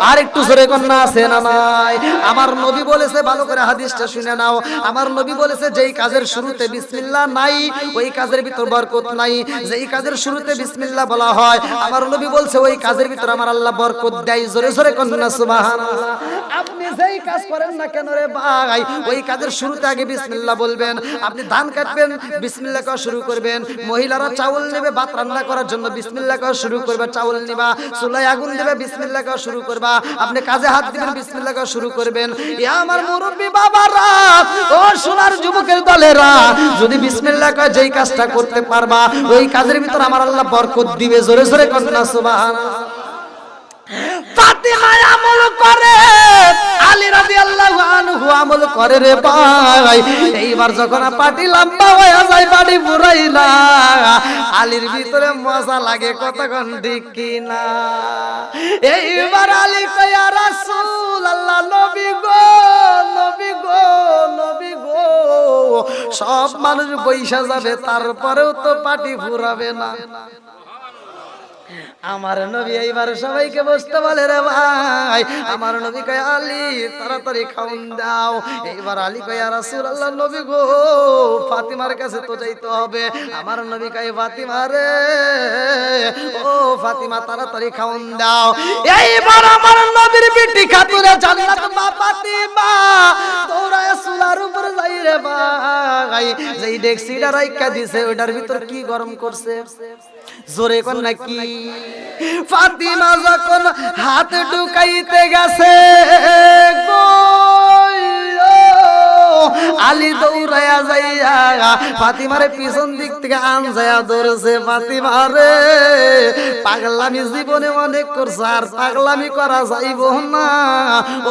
আর একটু জোরে কন্যা আছে না নাই? আমার নবী বলেছে, ভালো করে হাদিসটা শুনে নাও, আমার নবী বলেছে যেই কাজের শুরুতে বিসমিল্লাহ নাই ওই কাজের ভিতর বরকত নাই। যেই কাজের শুরুতে বিসমিল্লাহ বলা হয় আমার নবী বলছে ওই কাজের ভিতর আমার আল্লাহ বরকত দেয়। জোরে জোরে কন্যা সুবহানাল্লাহ। আপনি যেই কাজ করেন না কেন রে ভাই, ওই কাজের শুরুতে আগে বিসমিল্লাহ বলবেন। আপনি ধান কাটবেন, বিসমিল্লাহ করা শুরু করবেন। মহিলারা চাউল নেবে ভাত রান্না করার জন্য, বিসমিল্লাহ করা শুরু করবে। চাউল নিবা, চুলায় আগুন দেবে, বিসমিল্লাহ করা শুরু করবা। আপনি কাজে হাত দিবেন, বিসমিল্লাহ করা শুরু করবেন। ইয়া আমার মুরব্বি বাবারা, ও সোনার যুবকের দলেরা, যদি বিসমিল্লাহ করা যেই কাজটা করতে পারবা ওই কাজের ভিতর আমার আল্লাহ বরকত দিবে। জোরে জোরে কন্যা সুবহানাল্লাহ। ফাতিমা আমল করে, আলী রাদিয়াল্লাহু আনহু আমল করে রে ভাই। এইবার যখন পাটি লম্বা হয়ে যায়, পাটি পুরাই না, আলীর ভিতরে মজা লাগে কতক্ষণ ঠিক কিনা। এইবার আলী কয় ইয়া রাসূলুল্লাহ, নবী গো, নবী গো, নবী গো, সব মানুষ বইসা যাবে তারপরেও তো পাটি ফুরাবে না। আমার নবী এইবার সবাইকে বসতে বলে রে ভাই। আমার নবী কয় আলী তাড়াতাড়ি খাওন দাও। এইবার আলী কয় ইয়া রাসূলুল্লাহ, নবী গো ফাতিমার কাছে তো যাইতে হবে। আমার নবী কয় ফাতিমা রে, ও ফাতিমা তাড়াতাড়ি খাওন দাও। এইবার আমার নবীর বিটি খাতুনে জান্নাত মা ফাতিমা দৌড়ায় চুলার উপর যাই রে ভাই। যেই ডেকসিটা রাইখা দিছে ওটার ভিতর কি গরম করছে, জোরে কোন নাকি? ফাতিমা যখন হাত ঢুকাইতে গেছে গো, আলী দৌড়ায়া যাইয়া ফাতিমারে পিছন দিক থেকে আনজায়া ধরেছে। ফাতিমা রে, পাগলামি জীবনে অনেক করছে, আর পাগলামি করা যাইব না।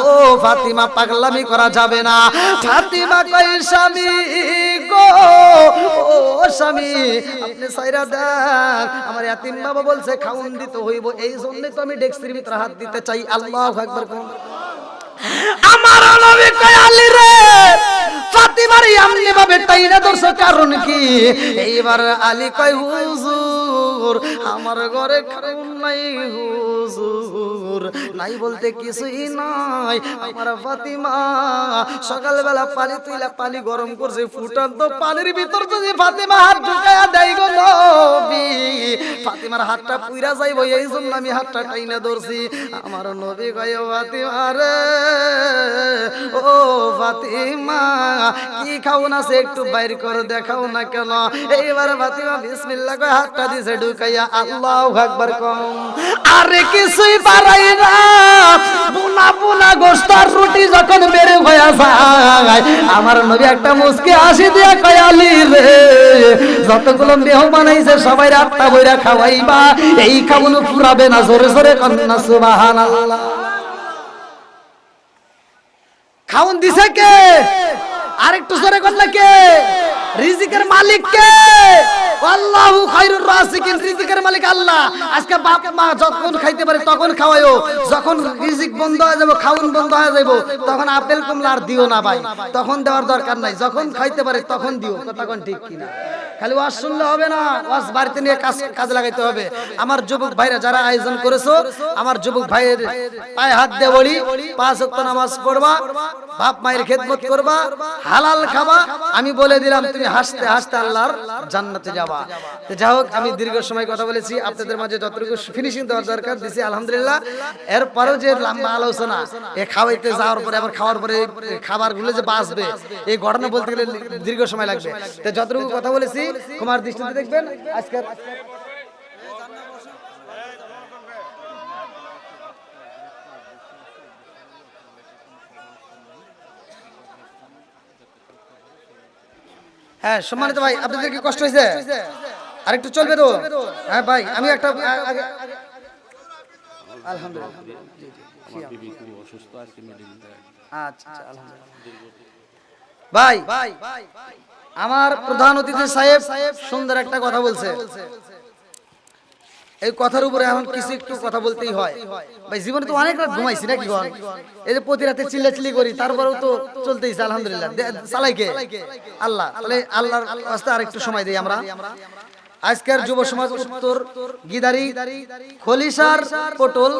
ও ফাতিমা, পাগলামি করা যাবে না। ফাতিমা কই স্বামী গো, ও স্বামী আপনি সাইরা দেন, আমার ইয়াতিম বাবা বলছে খাউন দিতে হইব, এই জন্যই তো আমি ডেক্সির ভিতরে হাত দিতে চাই। আল্লাহু আকবার। আমার নবী কয় আলী রে, ফাতিমার এমনি ভাবে টাইনা ধরছো কারণ কি? এইবার আলী কয় হুজুর আমার ঘরে খাউন নাই, হুজুর নাই বলতে কিছুই নাই। আমার ফাতিমা সকালবেলা পানি তুইলা পানি গরম করছে, ফুটান্ত পানির ভিতর যদি ফাতিমা হাত ঢুকায়া দেয় গো নবী, ফাতিমার হাতটা পুইরা যাইব, এই জন্য আমি হাতটা টাইনা ধরছি। আমার নবী কয় ফাতিমা রে, ও ফাতিমা কি খাওন আছে একটু বাইর করে দেখাও না কেন? এইবার ফাতিমা বিসমিল্লাহ কয় হাতটা দিছে ঢুকাইয়া। আল্লাহু আকবার কম। আরে কিছুই পারাই না, বুনা বুনা গোশত আর রুটি যখন বেড়ে হয়ে যায়, আমার নবী একটা মুস্কি হাসি দিয়া কয় আলী রে, যতগুলো মেহমান আইছে সবাই রাতটা বইরা খাওয়াইবা, এই খাওয়ানো ফুরাবে না। জোরে জোরে কন্যা সুবহানাল্লাহ। খাওন দিছে কে? আরেকটু জোরে কন্যা কে? রিজিকের মালিক কে? আল্লাহু খায়রুর রাযিকিন। রিজিকের মালিক আল্লাহ। আজকে বাপ মা যখন খাইতে পারে তখন খাওয়ায়ও, যখন রিজিক বন্ধ হয়ে যাবে, খাওন বন্ধ হয়ে যাবে, তখন আপেল কমলা আর দিও না ভাই, তখন দেওয়ার দরকার নাই। যখন খাইতে পারে তখন দিও। তখন ঠিক কিনা? খালি ওয়াজ শুনলে হবে না, ওয়াজ বাড়িতে নিয়ে কাজে লাগাইতে হবে। আমার যুবক ভাইরা যারা আয়োজন করেছো, আমার যুবক ভাইয়ের পায়ে হাত দিয়ে বলি, 5 ওয়াক্ত নামাজ পড়বা, বাপ মায়ের খেদমত করবা, হালাল খাবা। আমি বলে দিলাম তুমি হাসতে হাসতে আল্লাহর জান্নাতে যাবা। তো যাই হোক, আমি দীর্ঘ সময় কথা বলেছি, আপনাদের মাঝে যতটুকু ফিনিশিং দেওয়ার দরকার দিছি আলহামদুলিল্লাহ। এরপরেও যে লম্বা আলোচনা, এ খাওয়াইতে যাওয়ার পরে আবার খাওয়ার পরে খাবারগুলো যে বাঁচবে, এই ঘটনা বলতে গেলে দীর্ঘ সময় লাগবে। তো যতটুকু কথা বলেছি তোমার দৃষ্টিতে দেখবেন। আজকে হ্যাঁ সম্মানিত ভাই, আপনাদের কি কষ্ট হয়েছে? আরেকটু চলবে তো? হ্যাঁ ভাই, আমি একটা আলহামদুলিল্লাহ আচ্ছা আলহামদুলিল্লাহ। ভাই আমার প্রধান অতিথি সাহেব সুন্দর একটা কথা বলছে। এই কথার উপরে এখন কিছু একটু কথা বলতেই হয় ভাই। জীবনে তো অনেক রাত ঘুমাইছি নাকি গন, এই যে প্রতি রাতে চিল্লাচিল্লি করি, তারপরেও তো চলতেইছে আলহামদুলিল্লাহ। চালাই কে? আল্লাহ। তাহলে আল্লাহর রাস্তায় আরেকটু সময় দেই আমরা। আজকের যুব সমাজ উত্তর গিদারি খলিশার পটল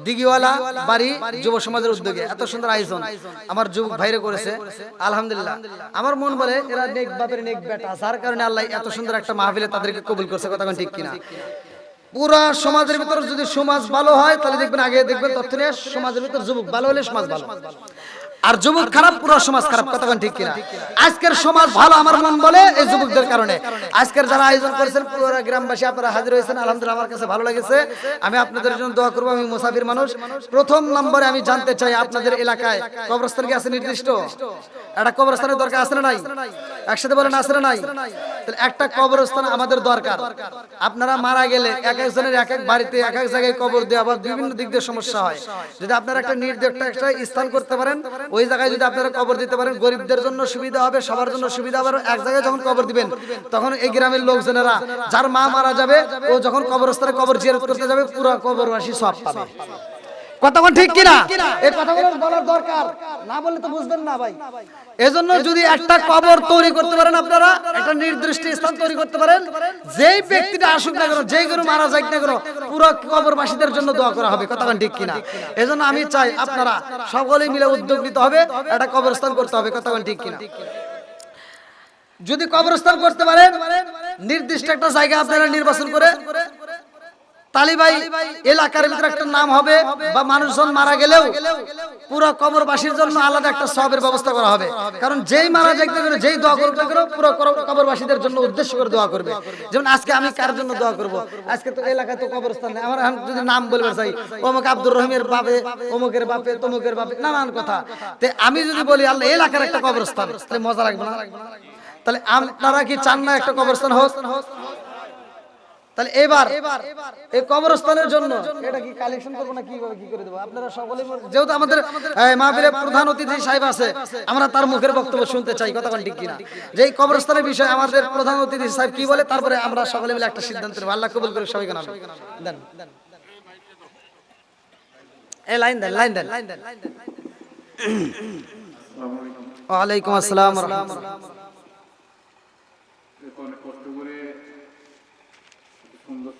দিঘিওয়ালা বাড়ি যুব সমাজের উদ্যোগে এত সুন্দর আয়োজন আমার যুবক ভাইরে করেছে আলহামদুলিল্লাহ। আমার মন বলে এরা নেক বাপের নেক বেটা, যার কারণে আল্লাহ এত সুন্দর একটা মাহফিলে তাদেরকে কবুল করছে। কথা ঠিক কিনা? পুরা সমাজের ভিতর যদি সমাজ ভালো হয় তাহলে দেখবেন, আগে দেখবেন তথ্য নিয়ে সমাজের ভিতর যুবক ভালো হলে সমাজ ভালো, আর যুবক খারাপ পুরো সমাজ খারাপ। কথা ঠিক কিনা? আজকের সমাজ ভালো আমার মন বলে এই যুবকদের কারণে। আজকের যারা আয়োজন করেছেন পুরো গ্রামবাসী আপনারা হাজির হয়েছেন আলহামদুলিল্লাহ, আমার কাছে ভালো লেগেছে। আমি আপনাদের জন্য দোয়া করবো। আমি মুসাফির মানুষ। প্রথম নম্বরে আমি জানতে চাই আপনাদের এলাকায় কবরস্থান কি আছে নির্দিষ্ট? একটা কবরস্থানের দরকার আছে না নাই? একসাথে বলেন আছে না নাই? তাহলে একটা কবরস্থান আমাদের দরকার। আপনারা মারা গেলে এক একজনের এক এক বাড়িতে এক এক জায়গায় কবর দেওয়া আবার বিভিন্ন দিক দিয়ে সমস্যা হয়। যদি আপনারা একটা নির্দিষ্ট একটা স্থান করতে পারেন, ওই জায়গায় যদি আপনারা কবর দিতে পারেন, গরিবদের জন্য সুবিধা হবে, সবার জন্য সুবিধা হবে। এক জায়গায় যখন কবর দিবেন তখন এই গ্রামের লোকজনেরা যার মা মারা যাবে ও যখন কবরস্থানে কবর জিয়ারত করতে যাবে পুরো কবরবাসী সওয়াব পাবে। কথা ঠিক কিনা? এই কথাগুলো বলার দরকার, না বললে তো বুঝবেন না ভাই। এজন্য যদি একটা কবর তৈরি করতে পারেন, আপনারা একটা নির্দিষ্ট স্থান তৈরি করতে পারেন, যেই ব্যক্তিটা আসুক না কেন, যেই গরু মারা যাক না কেন, পুরো কবরবাসীদের জন্য দোয়া করা হবে। কথা ঠিক কিনা? এজন্য আমি চাই আপনারা সকলেই মিলে উদ্যোগ নিতে হবে, একটা কবরস্থান করতে হবে। কথা ঠিক কিনা? যদি কবরস্থান করতে পারেন, নির্দিষ্ট একটা জায়গা আপনারা নির্বাচন করে তালিবাই এলাকার ভিতরে একটা নাম হবে, বা মানুষজন মারা গেলেও পুরো কবরবাসীর জন্য আলাদা একটা সওয়াবের ব্যবস্থা করা হবে। কারণ যেই মারা যাক না কেন, যেই দোয়া করুক না কেন, পুরো কবরবাসীদের জন্য উদ্দেশ্য করে দোয়া করবে। যেমন আজকে আমি কার জন্য দোয়া করব? আজকে তো এলাকায় তো কবরস্থান নেই, আমার যদি নাম বলবে চাই অমুক আব্দুর রহিমের বাপে, অমুকের বাপে, তমুকের বাপে, নানান কথা। তে আমি যদি বলি আল্লাহ এলাকার একটা কবরস্থান, তাহলে মজা লাগবে না? তাহলে আপনারা কি চান না একটা কবরস্থান হোক? তাহলে এবার এই কবরস্থানের জন্য এটা কি কালেকশন করব না কিভাবে কি করে দেব? আপনারা সকলে, যেহেতু আমাদের মাহফিলে প্রধান অতিথি সাহেব আছে, আমরা তার মুখের বক্তব্য শুনতে চাই। কথা ঠিক কিনা? যে এই কবরস্থানের বিষয়ে আমাদের প্রধান অতিথি সাহেব কি বলে, তারপরে আমরা সকলে মিলে একটা সিদ্ধান্ত নেব। আল্লাহ কবুল করে সবাইকে নাম দেন। এই লাইন দেন, লাইন দেন। ওয়ালাইকুম আসসালাম ওয়া রাহমাতুল্লাহ। অনেক কষ্ট করে সুন্দর